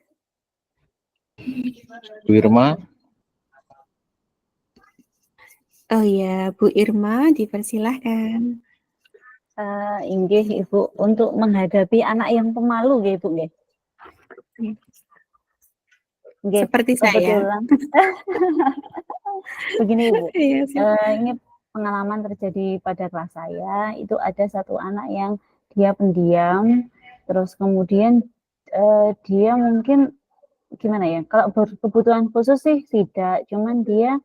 Bu Irma. Oh iya, Bu Irma dipersilahkan. Inggih Ibu, untuk menghadapi anak yang pemalu nggih Ibu nggih. Nggih, Seperti kebetulan. Begini Ibu, Iya, ini pengalaman terjadi pada kelas saya, itu ada satu anak yang dia pendiam, terus kemudian dia mungkin gimana ya, kalau berkebutuhan khusus sih tidak, cuman dia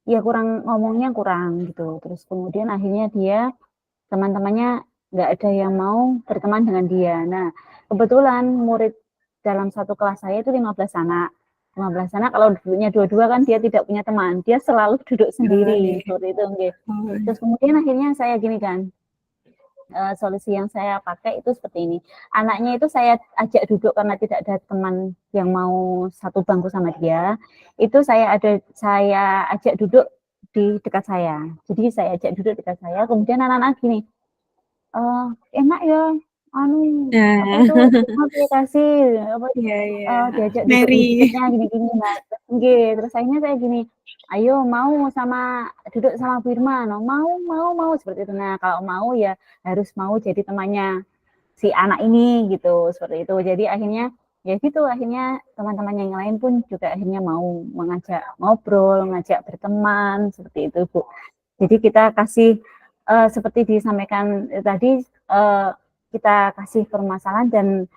ya ngomongnya kurang gitu. Terus kemudian akhirnya dia teman-temannya nggak ada yang mau berteman dengan dia. Nah, kebetulan murid dalam satu kelas saya itu 15 anak. 15 anak kalau duduknya dua-dua kan dia tidak punya teman. Dia selalu duduk sendiri seperti itu. Okay. Terus kemudian akhirnya saya gini kan. Solusi yang saya pakai itu seperti ini. Anaknya itu saya ajak duduk karena tidak ada teman yang mau satu bangku sama dia. Itu saya ajak duduk di dekat saya. Jadi saya ajak duduk dekat saya. Kemudian anak-anak gini, enak ya Nah, aplikasi apa iya iya. diajak Mary. duduknya gini-gini Mbak. Nggih, terus akhirnya saya gini, "Ayo mau duduk sama Bu Irma?" "No, mau," seperti itu. Nah, kalau mau ya harus mau jadi temannya si anak ini gitu, seperti itu. Jadi akhirnya ya gitu, akhirnya teman-teman yang lain pun juga akhirnya mau mengajak ngobrol, ngajak berteman, seperti itu, Bu. Jadi kita kasih seperti disampaikan tadi kita kasih permasalahan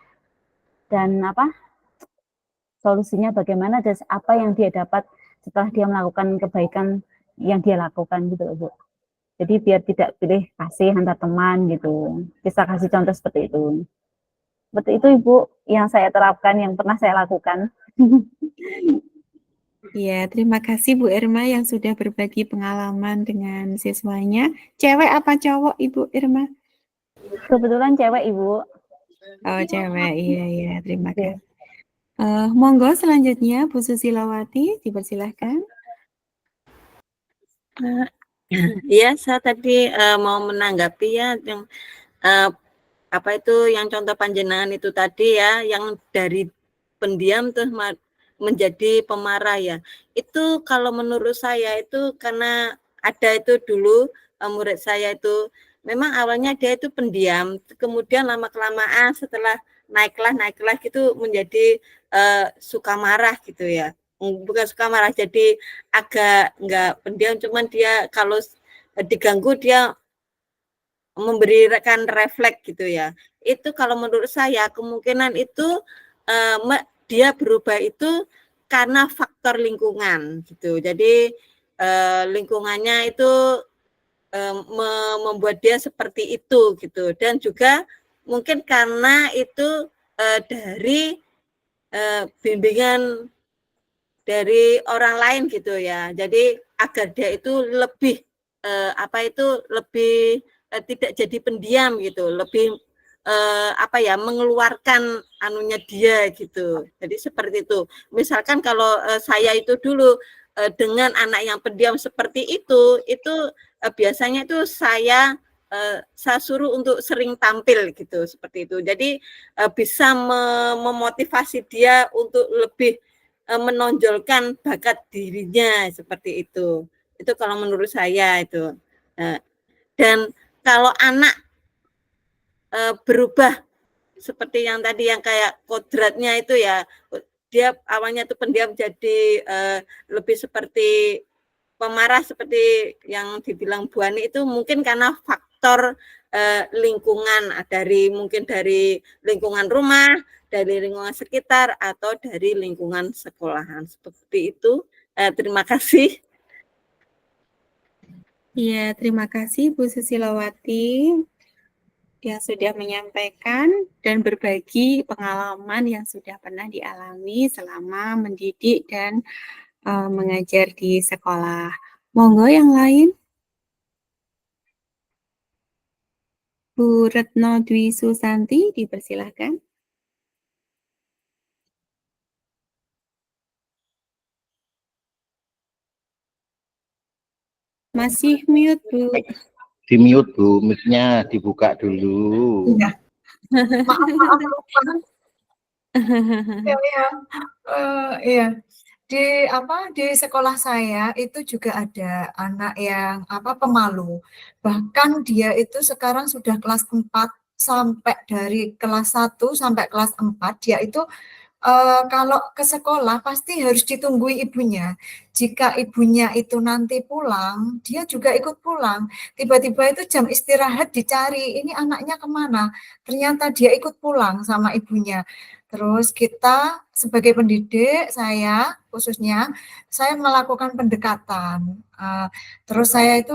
dan apa solusinya bagaimana dan apa yang dia dapat setelah dia melakukan kebaikan yang dia lakukan gitu loh Bu. Jadi biar tidak pilih kasih antar teman gitu. Bisa kasih contoh seperti itu. Seperti itu Ibu yang saya terapkan, yang pernah saya lakukan. Iya, terima kasih Bu Irma yang sudah berbagi pengalaman dengan siswanya. Cewek apa cowok Ibu Irma? Kebetulan cewek Ibu. Oh cewek, iya, terima kasih. Monggo selanjutnya Bu Susilawati, dipersilahkan. Ya, saya tadi mau menanggapi ya yang apa itu yang contoh panjenengan itu tadi ya, yang dari pendiam tuh menjadi pemarah ya. Itu kalau menurut saya itu karena ada itu dulu murid saya itu memang awalnya dia itu pendiam, kemudian lama-kelamaan setelah naiklah gitu menjadi suka marah gitu ya. Bukan suka marah, jadi agak enggak pendiam, cuman dia kalau diganggu dia memberikan refleks gitu ya. Itu kalau menurut saya kemungkinan itu dia berubah itu karena faktor lingkungan gitu. Jadi lingkungannya itu membuat dia seperti itu gitu, dan juga mungkin karena itu dari bimbingan dari orang lain gitu ya. Jadi agar dia itu lebih lebih tidak jadi pendiam gitu, lebih mengeluarkan anunya dia gitu. Jadi seperti itu. Misalkan kalau saya itu dulu dengan anak yang pendiam seperti itu biasanya itu saya suruh untuk sering tampil gitu, seperti itu. Jadi bisa memotivasi dia untuk lebih menonjolkan bakat dirinya seperti itu. Itu kalau menurut saya itu. Dan kalau anak berubah seperti yang tadi yang kayak kodratnya itu ya, dia awalnya itu pendiam jadi lebih seperti pemarah seperti yang dibilang Bu Ani, itu mungkin karena faktor lingkungan, mungkin dari lingkungan rumah, dari lingkungan sekitar, atau dari lingkungan sekolahan, seperti itu. Terima kasih. Iya, terima kasih Bu Susilawati yang sudah menyampaikan dan berbagi pengalaman yang sudah pernah dialami selama mendidik dan mengajar di sekolah. Monggo yang lain. Bu Retno Dwi Susanti, dipersilahkan. Masih mute, Bu. Di mute, Bu. Mic-nya dibuka dulu. Iya. Maaf lupa. Iya. Di sekolah saya itu juga ada anak yang pemalu. Bahkan dia itu sekarang sudah kelas 4 sampai dari kelas 1 sampai kelas 4 dia itu kalau ke sekolah pasti harus ditunggui ibunya. Jika ibunya itu nanti pulang, dia juga ikut pulang. Tiba-tiba itu jam istirahat dicari, ini anaknya kemana? Ternyata dia ikut pulang sama ibunya. Terus kita sebagai pendidik, saya khususnya, saya melakukan pendekatan. Terus saya itu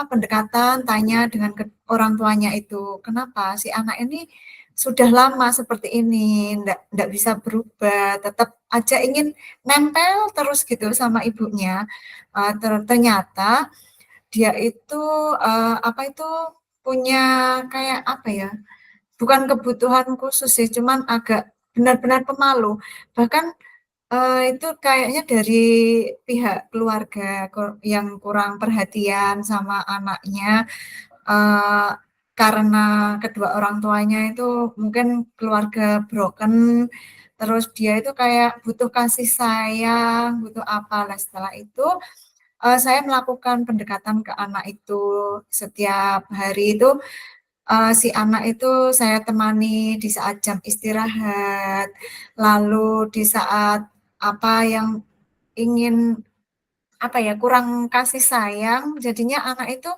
pendekatan, tanya dengan orang tuanya itu, kenapa si anak ini sudah lama seperti ini, enggak bisa berubah, tetap aja ingin nempel terus gitu sama ibunya. Ternyata dia itu punya kayak bukan kebutuhan khusus sih, cuman agak benar-benar pemalu. Bahkan itu kayaknya dari pihak keluarga yang kurang perhatian sama anaknya. karena kedua orang tuanya itu mungkin keluarga broken, terus dia itu kayak butuh kasih sayang, butuh apa. Nah, setelah itu saya melakukan pendekatan ke anak itu setiap hari itu. Si anak itu saya temani di saat jam istirahat, lalu di saat apa yang ingin apa ya, kurang kasih sayang, jadinya anak itu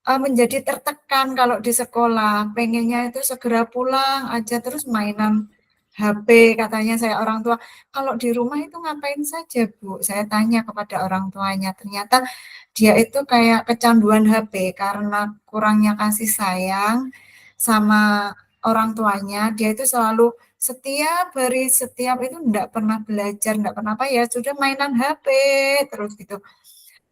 menjadi tertekan kalau di sekolah, pengennya itu segera pulang aja, terus mainan HP katanya saya orang tua. Kalau di rumah itu ngapain saja, Bu? Saya tanya kepada orang tuanya, ternyata dia itu kayak kecanduan HP karena kurangnya kasih sayang sama orang tuanya. Dia itu selalu setiap hari, setiap itu enggak pernah belajar, enggak pernah apa ya, sudah mainan HP terus gitu.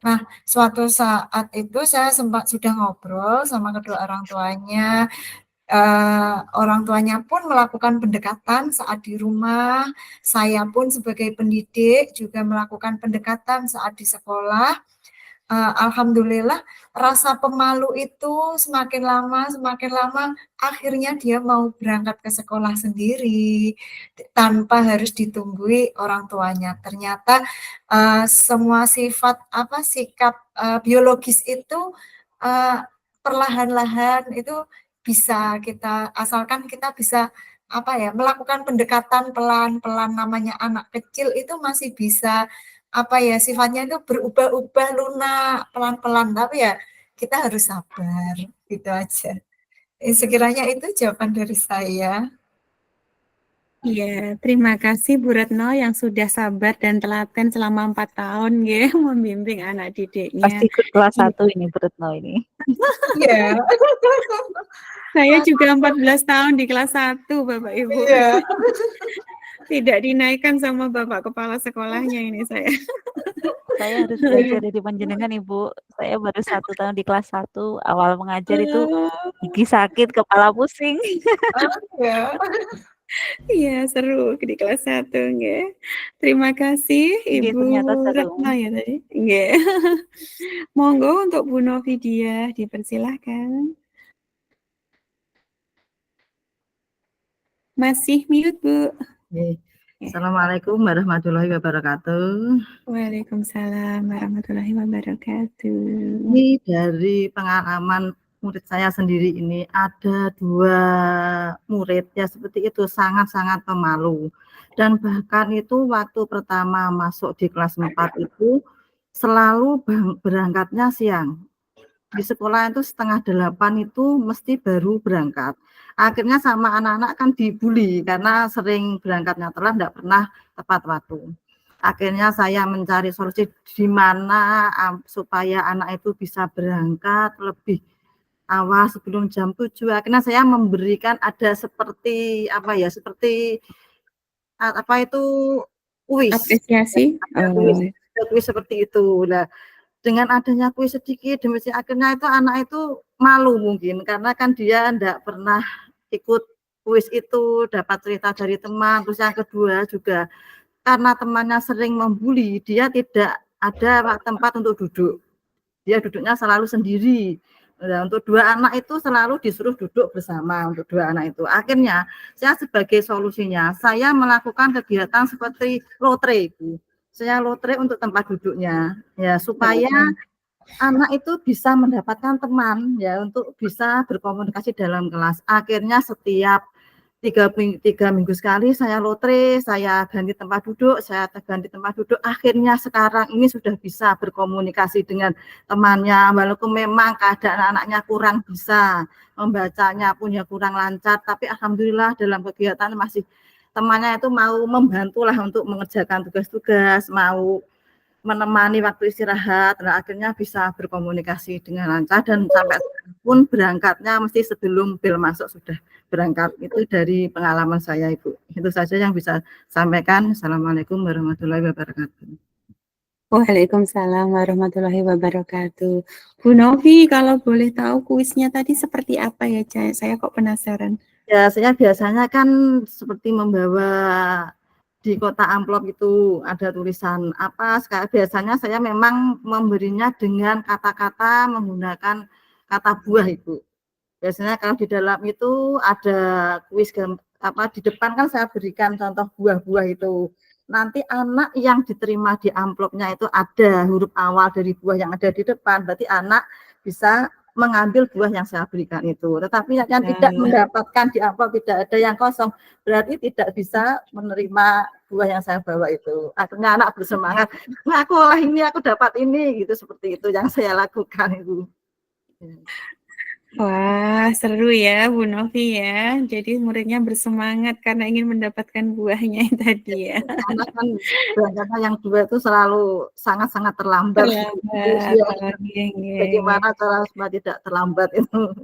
Nah, suatu saat itu saya sempat sudah ngobrol sama kedua orang tuanya. Orang tuanya pun melakukan pendekatan saat di rumah. Saya pun sebagai pendidik juga melakukan pendekatan saat di sekolah. Alhamdulillah rasa pemalu itu semakin lama akhirnya dia mau berangkat ke sekolah sendiri tanpa harus ditunggui orang tuanya. Ternyata semua sifat apa sikap biologis itu perlahan-lahan itu bisa kita asalkan kita bisa apa ya melakukan pendekatan pelan-pelan, namanya anak kecil itu masih bisa apa ya sifatnya itu berubah-ubah lunak pelan-pelan, tapi ya kita harus sabar gitu aja. Sekiranya itu jawaban dari saya. Iya, terima kasih Bu Retno yang sudah sabar dan telaten selama 4 tahun ya membimbing anak didiknya. Pasti ikut kelas 1 ini Bu Retno ini. Iya. Saya juga 14 tahun di kelas 1 Bapak Ibu. Iya. Tidak dinaikkan sama Bapak Kepala sekolahnya ini saya. Saya harus belajar dari panjenengan Ibu. Saya baru 1 tahun di kelas 1, awal mengajar itu gigi sakit, kepala pusing. Ya. Iya, seru di kelas 1 nggih. Terima kasih Iya, Ibu ternyata seru. Retno ya tadi. Nggih. Monggo untuk Bu Novidia dipersilahkan. Masih mute, Bu. Assalamualaikum warahmatullahi wabarakatuh. Waalaikumsalam warahmatullahi wabarakatuh. Ini dari pengalaman murid saya sendiri ini, ada 2 murid ya seperti itu, sangat-sangat pemalu. Dan bahkan itu waktu pertama masuk di kelas 4 itu selalu berangkatnya siang. Di sekolah itu 7:30 itu mesti baru berangkat. Akhirnya sama anak-anak kan dibully karena sering berangkatnya telat, enggak pernah tepat waktu. Akhirnya saya mencari solusi di mana supaya anak itu bisa berangkat lebih awal sebelum jam 7. Akhirnya saya memberikan ada seperti apa ya, seperti apa itu kuis. Apresiasi. Kuis seperti itu. Nah, dengan adanya kuis sedikit demi akhirnya itu anak itu malu mungkin karena kan dia enggak pernah ikut kuis itu, dapat cerita dari teman. Terus yang kedua juga karena temannya sering membuli, dia tidak ada tempat untuk duduk. Dia duduknya selalu sendiri. Nah, untuk 2 anak itu selalu disuruh duduk bersama untuk 2 anak itu. Akhirnya saya sebagai solusinya, saya melakukan kegiatan seperti lotre itu. Saya lotre untuk tempat duduknya, ya supaya anak itu bisa mendapatkan teman ya untuk bisa berkomunikasi dalam kelas. Akhirnya setiap 3 minggu sekali saya lotre, saya ganti tempat duduk, akhirnya sekarang ini sudah bisa berkomunikasi dengan temannya, walaupun memang keadaan anaknya kurang bisa, membacanya punya kurang lancar, tapi alhamdulillah dalam kegiatan masih temannya itu mau membantulah untuk mengerjakan tugas-tugas, mau menemani waktu istirahat, dan akhirnya bisa berkomunikasi dengan lancar dan sampai pun berangkatnya mesti sebelum bel masuk sudah berangkat. Itu dari pengalaman saya Ibu. Itu saja yang bisa sampaikan. Assalamualaikum warahmatullahi wabarakatuh. Waalaikumsalam warahmatullahi wabarakatuh. Bu Novi, kalau boleh tahu kuisnya tadi seperti apa ya, saya kok penasaran. Ya, saya biasanya kan seperti membawa di kotak amplop itu ada tulisan apa, biasanya saya memang memberinya dengan kata-kata menggunakan kata buah Ibu. Biasanya kalau di dalam itu ada kuis di depan kan saya berikan contoh buah-buah itu. Nanti anak yang diterima di amplopnya itu ada huruf awal dari buah yang ada di depan, berarti anak bisa mengambil buah yang saya berikan itu. Tetapi yang tidak mendapatkan di amplop, tidak ada yang kosong, berarti tidak bisa menerima buah yang saya bawa itu. Akhirnya anak bersemangat, nah, aku olah ini, aku dapat ini, gitu, seperti itu yang saya lakukan itu. Wah, seru ya Bu Novi ya. Jadi muridnya bersemangat karena ingin mendapatkan buahnya tadi ya. Karena kan karena yang dua itu selalu sangat-sangat terlambat. Terlambat. Bagaimana cara supaya tidak terlambat itu?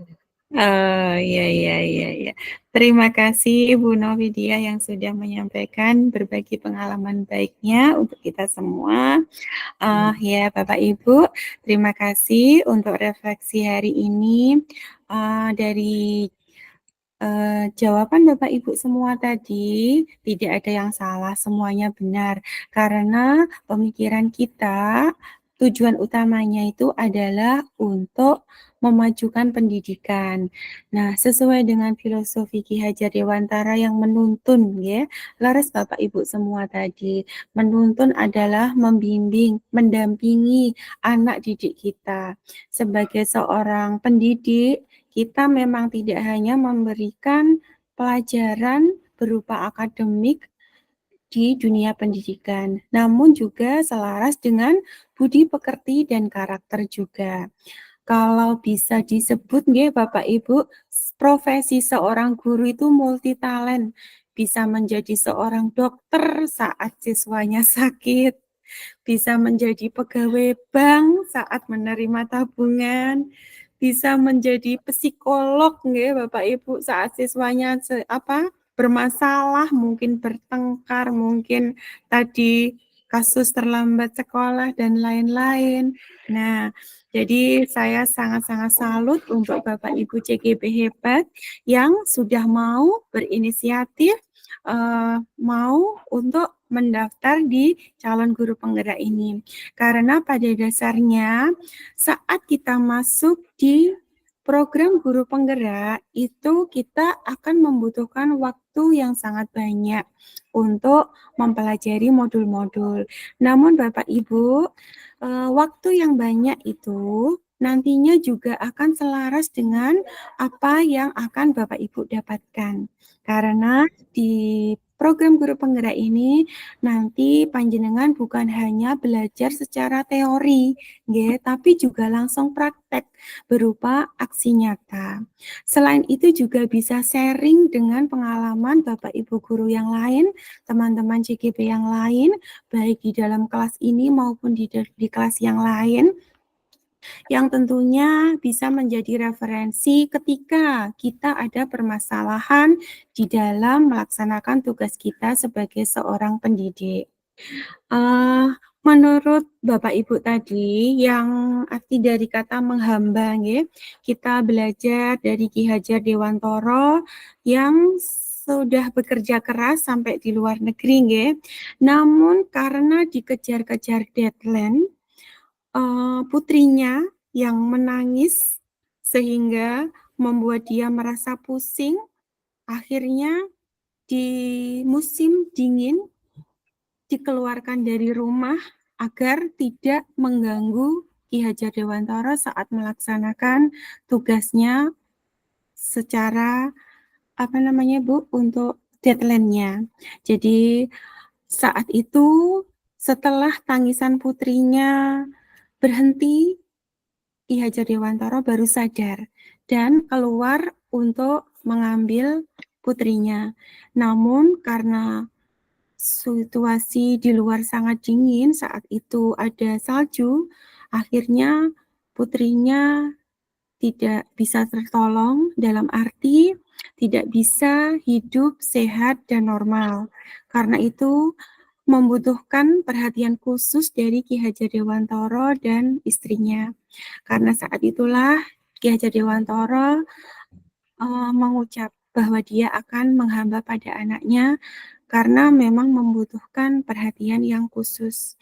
Oh iya. Terima kasih Ibu Novidia yang sudah menyampaikan berbagi pengalaman baiknya untuk kita semua. Ya Bapak Ibu, terima kasih untuk refleksi hari ini dari jawaban Bapak Ibu semua tadi. Tidak ada yang salah, semuanya benar. Karena pemikiran kita tujuan utamanya itu adalah untuk memajukan pendidikan. Nah, sesuai dengan filosofi Ki Hajar Dewantara yang menuntun ya, laras Bapak Ibu semua tadi. Menuntun adalah membimbing, mendampingi anak didik kita. Sebagai seorang pendidik, kita memang tidak hanya memberikan pelajaran berupa akademik di dunia pendidikan, namun juga selaras dengan budi pekerti dan karakter juga. Kalau bisa disebut nggih Bapak Ibu, profesi seorang guru itu multi talent, bisa menjadi seorang dokter saat siswanya sakit, bisa menjadi pegawai bank saat menerima tabungan, bisa menjadi psikolog nggih Bapak Ibu saat siswanya bermasalah, mungkin bertengkar, mungkin tadi kasus terlambat sekolah dan lain-lain. Nah, jadi saya sangat-sangat salut untuk Bapak Ibu CGB hebat yang sudah mau berinisiatif, mau untuk mendaftar di calon guru penggerak ini. Karena pada dasarnya saat kita masuk di program guru penggerak itu kita akan membutuhkan waktu yang sangat banyak untuk mempelajari modul-modul. Namun Bapak Ibu, waktu yang banyak itu nantinya juga akan selaras dengan apa yang akan Bapak Ibu dapatkan. Karena di program guru penggerak ini nanti panjenengan bukan hanya belajar secara teori, nggih, tapi juga langsung praktek berupa aksi nyata. Selain itu juga bisa sharing dengan pengalaman Bapak Ibu guru yang lain, teman-teman CGB yang lain, baik di dalam kelas ini maupun di kelas yang lain, yang tentunya bisa menjadi referensi ketika kita ada permasalahan di dalam melaksanakan tugas kita sebagai seorang pendidik. Menurut Bapak Ibu tadi, yang arti dari kata menghamba, kita belajar dari Ki Hajar Dewantara yang sudah bekerja keras sampai di luar negeri, namun karena dikejar-kejar deadline, putrinya yang menangis sehingga membuat dia merasa pusing. Akhirnya di musim dingin dikeluarkan dari rumah agar tidak mengganggu Ki Hajar Dewantara saat melaksanakan tugasnya secara untuk deadline-nya. Jadi saat itu setelah tangisan putrinya berhenti, Ki Hajar Dewantara baru sadar dan keluar untuk mengambil putrinya. Namun karena situasi di luar sangat dingin, saat itu ada salju, akhirnya putrinya tidak bisa tertolong, dalam arti tidak bisa hidup sehat dan normal. Karena itu membutuhkan perhatian khusus dari Ki Hajar Dewantara dan istrinya. Karena saat itulah Ki Hajar Dewantara mengucap bahwa dia akan menghamba pada anaknya karena memang membutuhkan perhatian yang khusus.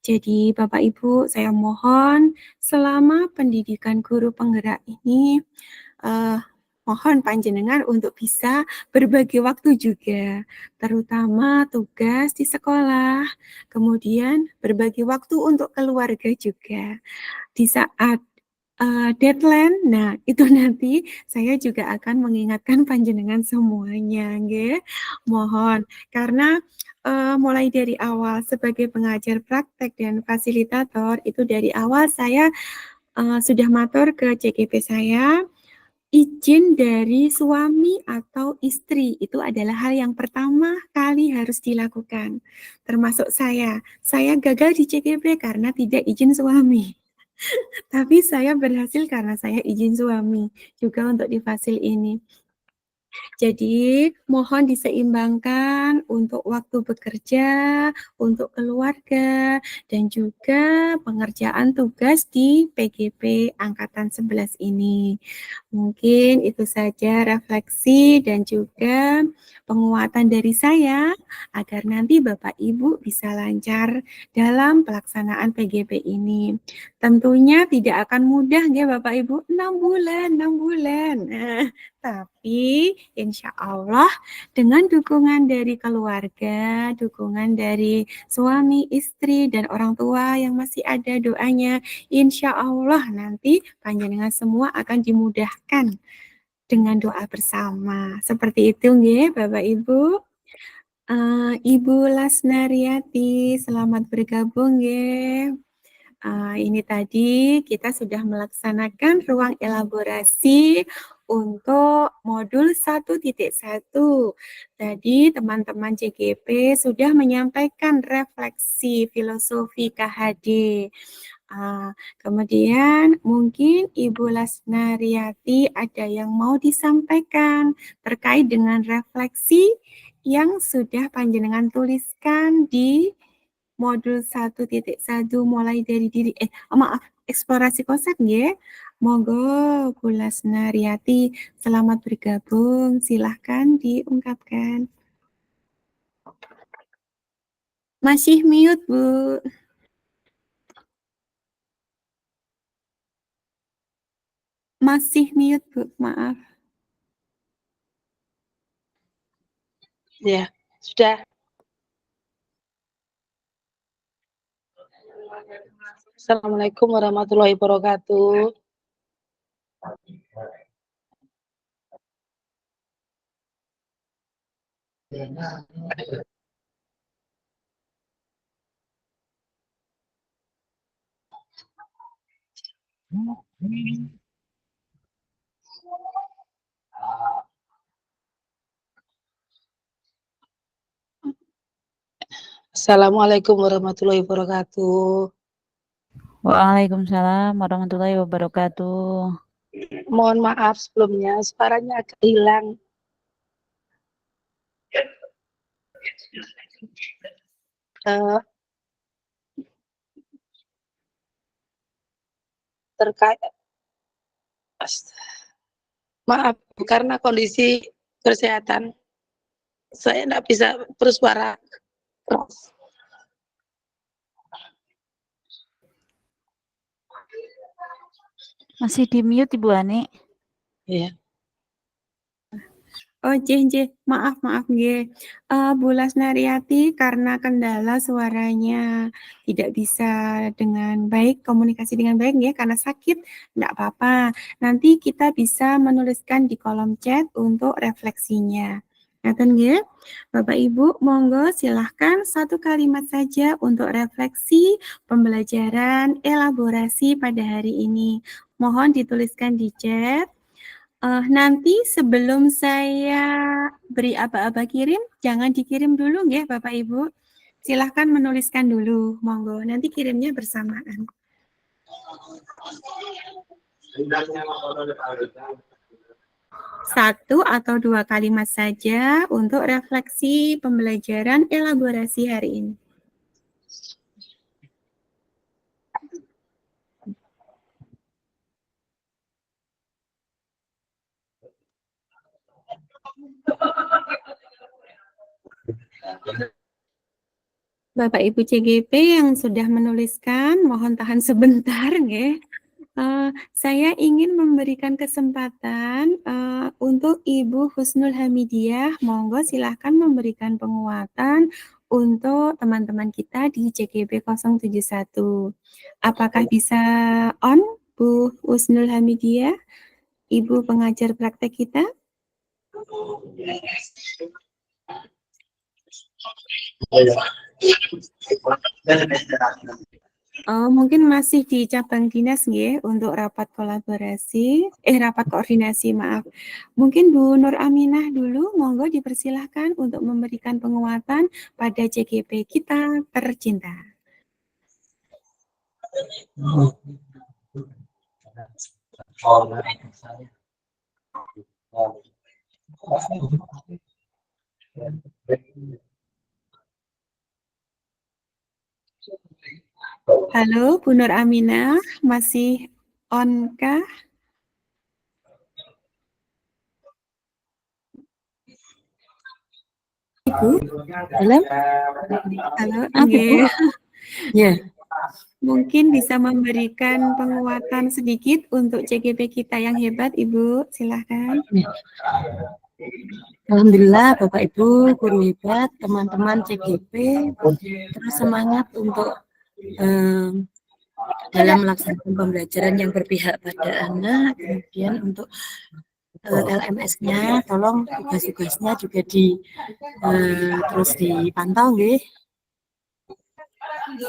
Jadi Bapak Ibu, saya mohon selama pendidikan guru penggerak ini mohon panjenengan untuk bisa berbagi waktu juga, terutama tugas di sekolah, kemudian berbagi waktu untuk keluarga juga. Di saat deadline, nah itu nanti saya juga akan mengingatkan panjenengan semuanya, nggih. Mohon, karena mulai dari awal sebagai pengajar praktek dan fasilitator, itu dari awal saya sudah matur ke CGP saya, izin dari suami atau istri itu adalah hal yang pertama kali harus dilakukan. Termasuk saya gagal di CGP karena tidak izin suami. Tapi saya berhasil karena saya izin suami juga untuk di fasil ini. Jadi mohon diseimbangkan untuk waktu bekerja, untuk keluarga, dan juga pengerjaan tugas di PGP Angkatan 11 ini. Mungkin itu saja refleksi dan juga penguatan dari saya agar nanti Bapak Ibu bisa lancar dalam pelaksanaan PGP ini. Tentunya tidak akan mudah ya Bapak Ibu, 6 bulan. Tapi insya Allah dengan dukungan dari keluarga, dukungan dari suami, istri, dan orang tua yang masih ada doanya, insya Allah nanti panjenengan semua akan dimudahkan dengan doa bersama. Seperti itu nggih Bapak Ibu. Ibu Lasnariati, selamat bergabung nggih. Ini tadi kita sudah melaksanakan ruang elaborasi untuk modul 1.1. Tadi teman-teman CGP sudah menyampaikan refleksi filosofi KHD. Kemudian mungkin Ibu Lasnariati ada yang mau disampaikan terkait dengan refleksi yang sudah panjenengan tuliskan di modul 1.1 mulai dari eksplorasi konsep nggih. Monggo Bu Lasnariati, selamat bergabung, silahkan diungkapkan. Masih mute, Bu. Masih mute, Bu, maaf. Ya, sudah. Assalamualaikum warahmatullahi wabarakatuh. Assalamualaikum warahmatullahi wabarakatuh. Waalaikumsalam warahmatullahi wabarakatuh. Mohon maaf sebelumnya, suaranya agak hilang. Terkait, maaf, karena kondisi kesehatan saya tidak bisa bersuara keras. Masih di mute Ibu Ani. Iya. Oh, maaf nggih. Bu Lasnariati karena kendala suaranya tidak bisa dengan baik, komunikasi dengan baik ya karena sakit, enggak apa-apa. Nanti kita bisa menuliskan di kolom chat untuk refleksinya. Ngaten nggih? Bapak Ibu, monggo silahkan satu kalimat saja untuk refleksi pembelajaran elaborasi pada hari ini. Mohon dituliskan di chat. Nanti sebelum saya beri aba-aba kirim, jangan dikirim dulu ya Bapak Ibu. Silahkan menuliskan dulu, monggo. Nanti kirimnya bersamaan. Satu atau dua kalimat saja untuk refleksi pembelajaran elaborasi hari ini. Bapak Ibu CGP yang sudah menuliskan, mohon tahan sebentar nggih. Saya ingin memberikan kesempatan untuk Ibu Husnul Hamidiyah. Monggo silahkan memberikan penguatan untuk teman-teman kita di CGP 071. Apakah bisa on, Bu Husnul Hamidiyah, Ibu pengajar praktek kita? Mungkin masih di cabang dinas nggih untuk rapat koordinasi, maaf. Mungkin Bu Nur Aminah dulu, monggo dipersilahkan untuk memberikan penguatan pada CGP kita tercinta. Halo, Bu Nur Aminah, masih on kah? Ibu, Halo, halo, maaf Ibu. nggih. Ya, Mungkin bisa memberikan penguatan sedikit untuk CGP kita yang hebat, Ibu. Silahkan. Alhamdulillah Bapak Ibu, guru hebat, teman-teman CGP, terus semangat untuk dalam melaksanakan pembelajaran yang berpihak pada anak, kemudian untuk LMS-nya, tolong tugas-tugasnya juga terus dipantau, nggih.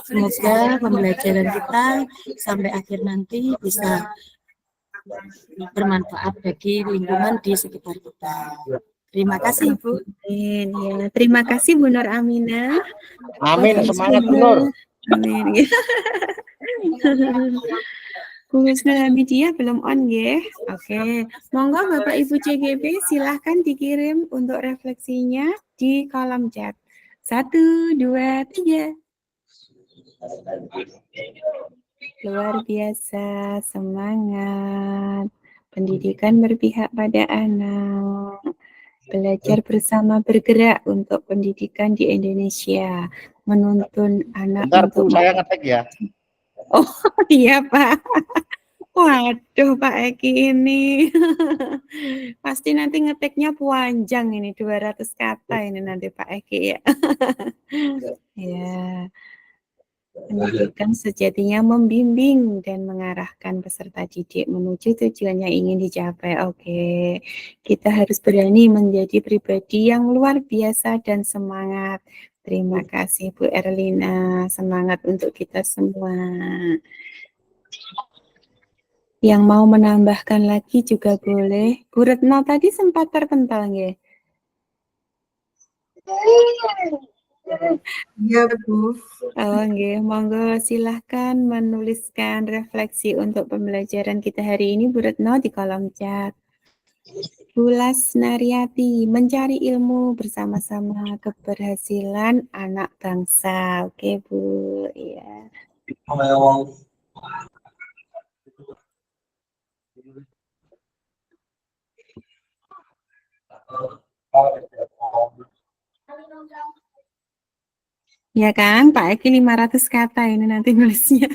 Semoga pembelajaran kita sampai akhir nanti bisa bermanfaat bagi lingkungan di sekitar kita. Terima kasih, Bu. Ya, terima kasih Bu Nur Aminah. Amin, semangat Bu Nur. Amin. Bu Husnul Hamidiyah belum on ya. Oke, monggo Bapak Ibu CGP silahkan dikirim untuk refleksinya di kolom chat. 1, 2, 3. Luar biasa, semangat. Pendidikan berpihak pada anak. Belajar bersama bergerak untuk pendidikan di Indonesia. Menuntun anak Bentar untuk... Bu, saya ngetik ya. Oh iya Pak. Waduh Pak Eki ini. Pasti nanti ngetiknya panjang ini, 200 kata ini nanti Pak Eki ya. Ya. Pendidikan sejatinya membimbing dan mengarahkan peserta didik menuju tujuan yang ingin dicapai. Oke, kita harus berani menjadi pribadi yang luar biasa dan semangat. Terima kasih Bu Erlina, semangat untuk kita semua. Yang mau menambahkan lagi juga boleh. Bu Retno tadi sempat terpental nggih? Iya, Bu. Oh, nggih, monggo silahkan menuliskan refleksi untuk pembelajaran kita hari ini, Bu Retno, di kolom chat. Bu Lasnariati, mencari ilmu bersama-sama keberhasilan anak bangsa. Oke, Bu. Iya. Ya kan, Pak Eki 500 kata ini nanti nulisnya.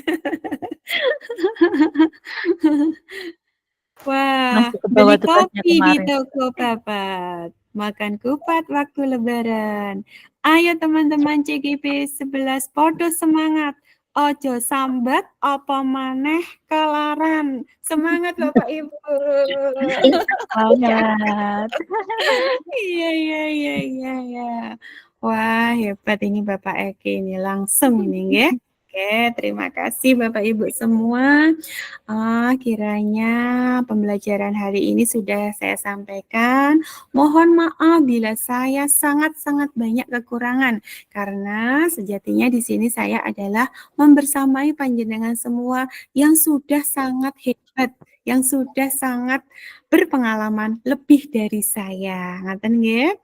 Wah, beli kopi di toko Babat, makan kupat waktu lebaran. Ayo teman-teman CGP 11 podo semangat. Ojo sambat apa maneh kelaran. Semangat Bapak Ibu. Semangat. Iya. Wah, hebat ini Bapak Eki ini langsung ini ya. Oke, terima kasih Bapak Ibu semua. Kiranya pembelajaran hari ini sudah saya sampaikan. Mohon maaf bila saya sangat-sangat banyak kekurangan karena sejatinya di sini saya adalah membersamai panjenengan semua yang sudah sangat hebat, yang sudah sangat berpengalaman lebih dari saya. Ngaten nggih?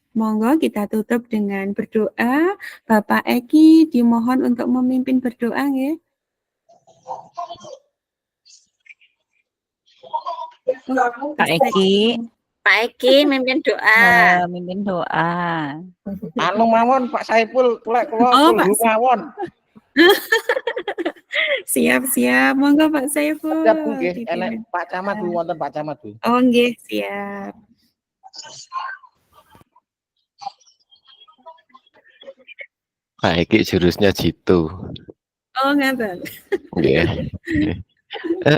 Monggo kita tutup dengan berdoa. Bapak Eki dimohon untuk memimpin berdoa nggih. Pak Eki. Pak Eki mimpin doa. Mimpin doa. Anu mawon Pak Saiful, kula Oh, Pak mawon. Siap, monggo Pak Saiful. Siap Bu nggih, enek Pak Camat Bu, wonten Pak Camat Bu. Oh nggih, siap. Pak Eki jurusnya jitu. Oh ngaten. Nggih.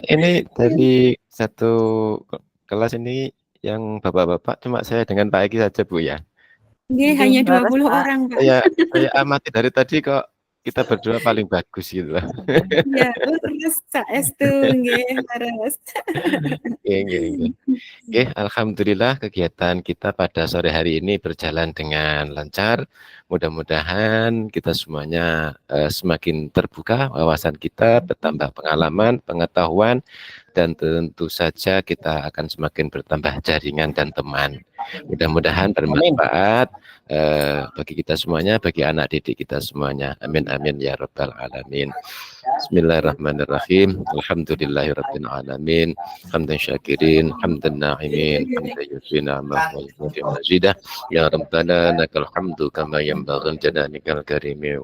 Ini dari satu kelas ini yang bapak-bapak cuma saya dengan Pak Eki saja Bu ya. Nggih, hanya 20 orang Pak. Saya amati dari tadi kok kita berdua paling bagus gitu lah. Ya, terus saestu nggih, terus. Oke, alhamdulillah kegiatan kita pada sore hari ini berjalan dengan lancar. Mudah-mudahan kita semuanya semakin terbuka wawasan kita, bertambah pengalaman, pengetahuan, dan tentu saja kita akan semakin bertambah jaringan dan teman. Mudah-mudahan bermanfaat bagi kita semuanya, bagi anak didik kita semuanya. Amin amin ya rabbal alamin. Bismillahirrahmanirrahim. Alhamdulillahirabbil alamin. Hamdan syakirin, hamdan na'imin, hamdan yusina ma wa majidah. Ya rabbana lakal hamdu kama yanbaghi jalalikal karimi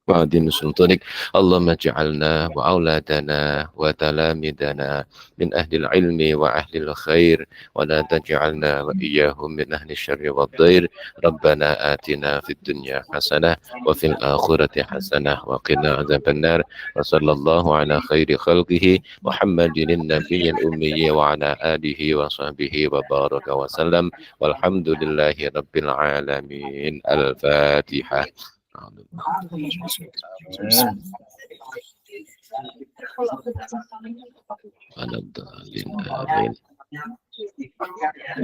وعدين سلطانك اللهم اجعلنا وأولادنا وتلامذنا من أهل العلم وأهل الخير ولا تجعلنا وإياهم من أهل الشر والضير ربنا آتنا في الدنيا حسنة وفي الآخرة حسنة وقنا عذاب النار وصلى الله على خير خلقه محمد النبي الأمي وعلى آله وصحبه وبارك وسلم والحمد لله رب العالمين. الفاتحة. Amin.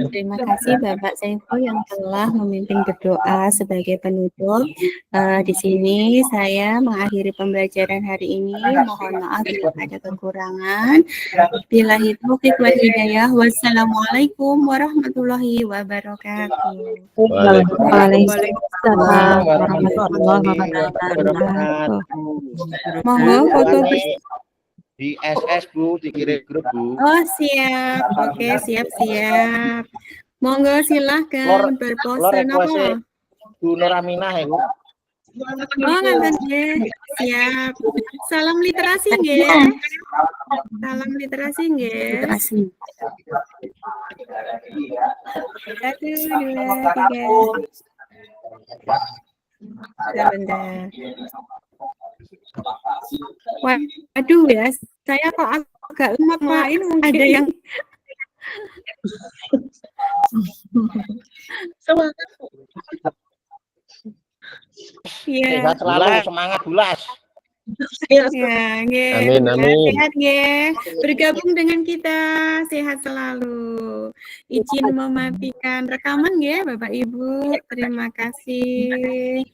Terima kasih Bapak Saiful yang telah memimpin berdoa sebagai penutup. Di sini saya mengakhiri pembelajaran hari ini. Mohon maaf bila ada kekurangan. Billahi taufiq wal hidayah. Wassalamualaikum warahmatullahi wabarakatuh. Waalaikumsalam warahmatullahi wabarakatuh. Monggo foto bersama. Di SS Bu, dikirim grup Bu. Oh siap, oke siap. Monggo silahkan berpose nopo. Bu Nur Aminah ya Bu. Oh ngaten nggih, siap. Salam literasi nggih. Salam literasi nggih. Literasi. 1, 2, 3. Sebentar. Waduh ya, saya kok agak lemot main mungkin ada yang semangat. Iya. Sehat selalu, semangat bulas. Ya, Amin, amin. Sehat nggih. Bergabung dengan kita, sehat selalu. Izin mematikan rekaman nggih Bapak Ibu. Terima kasih.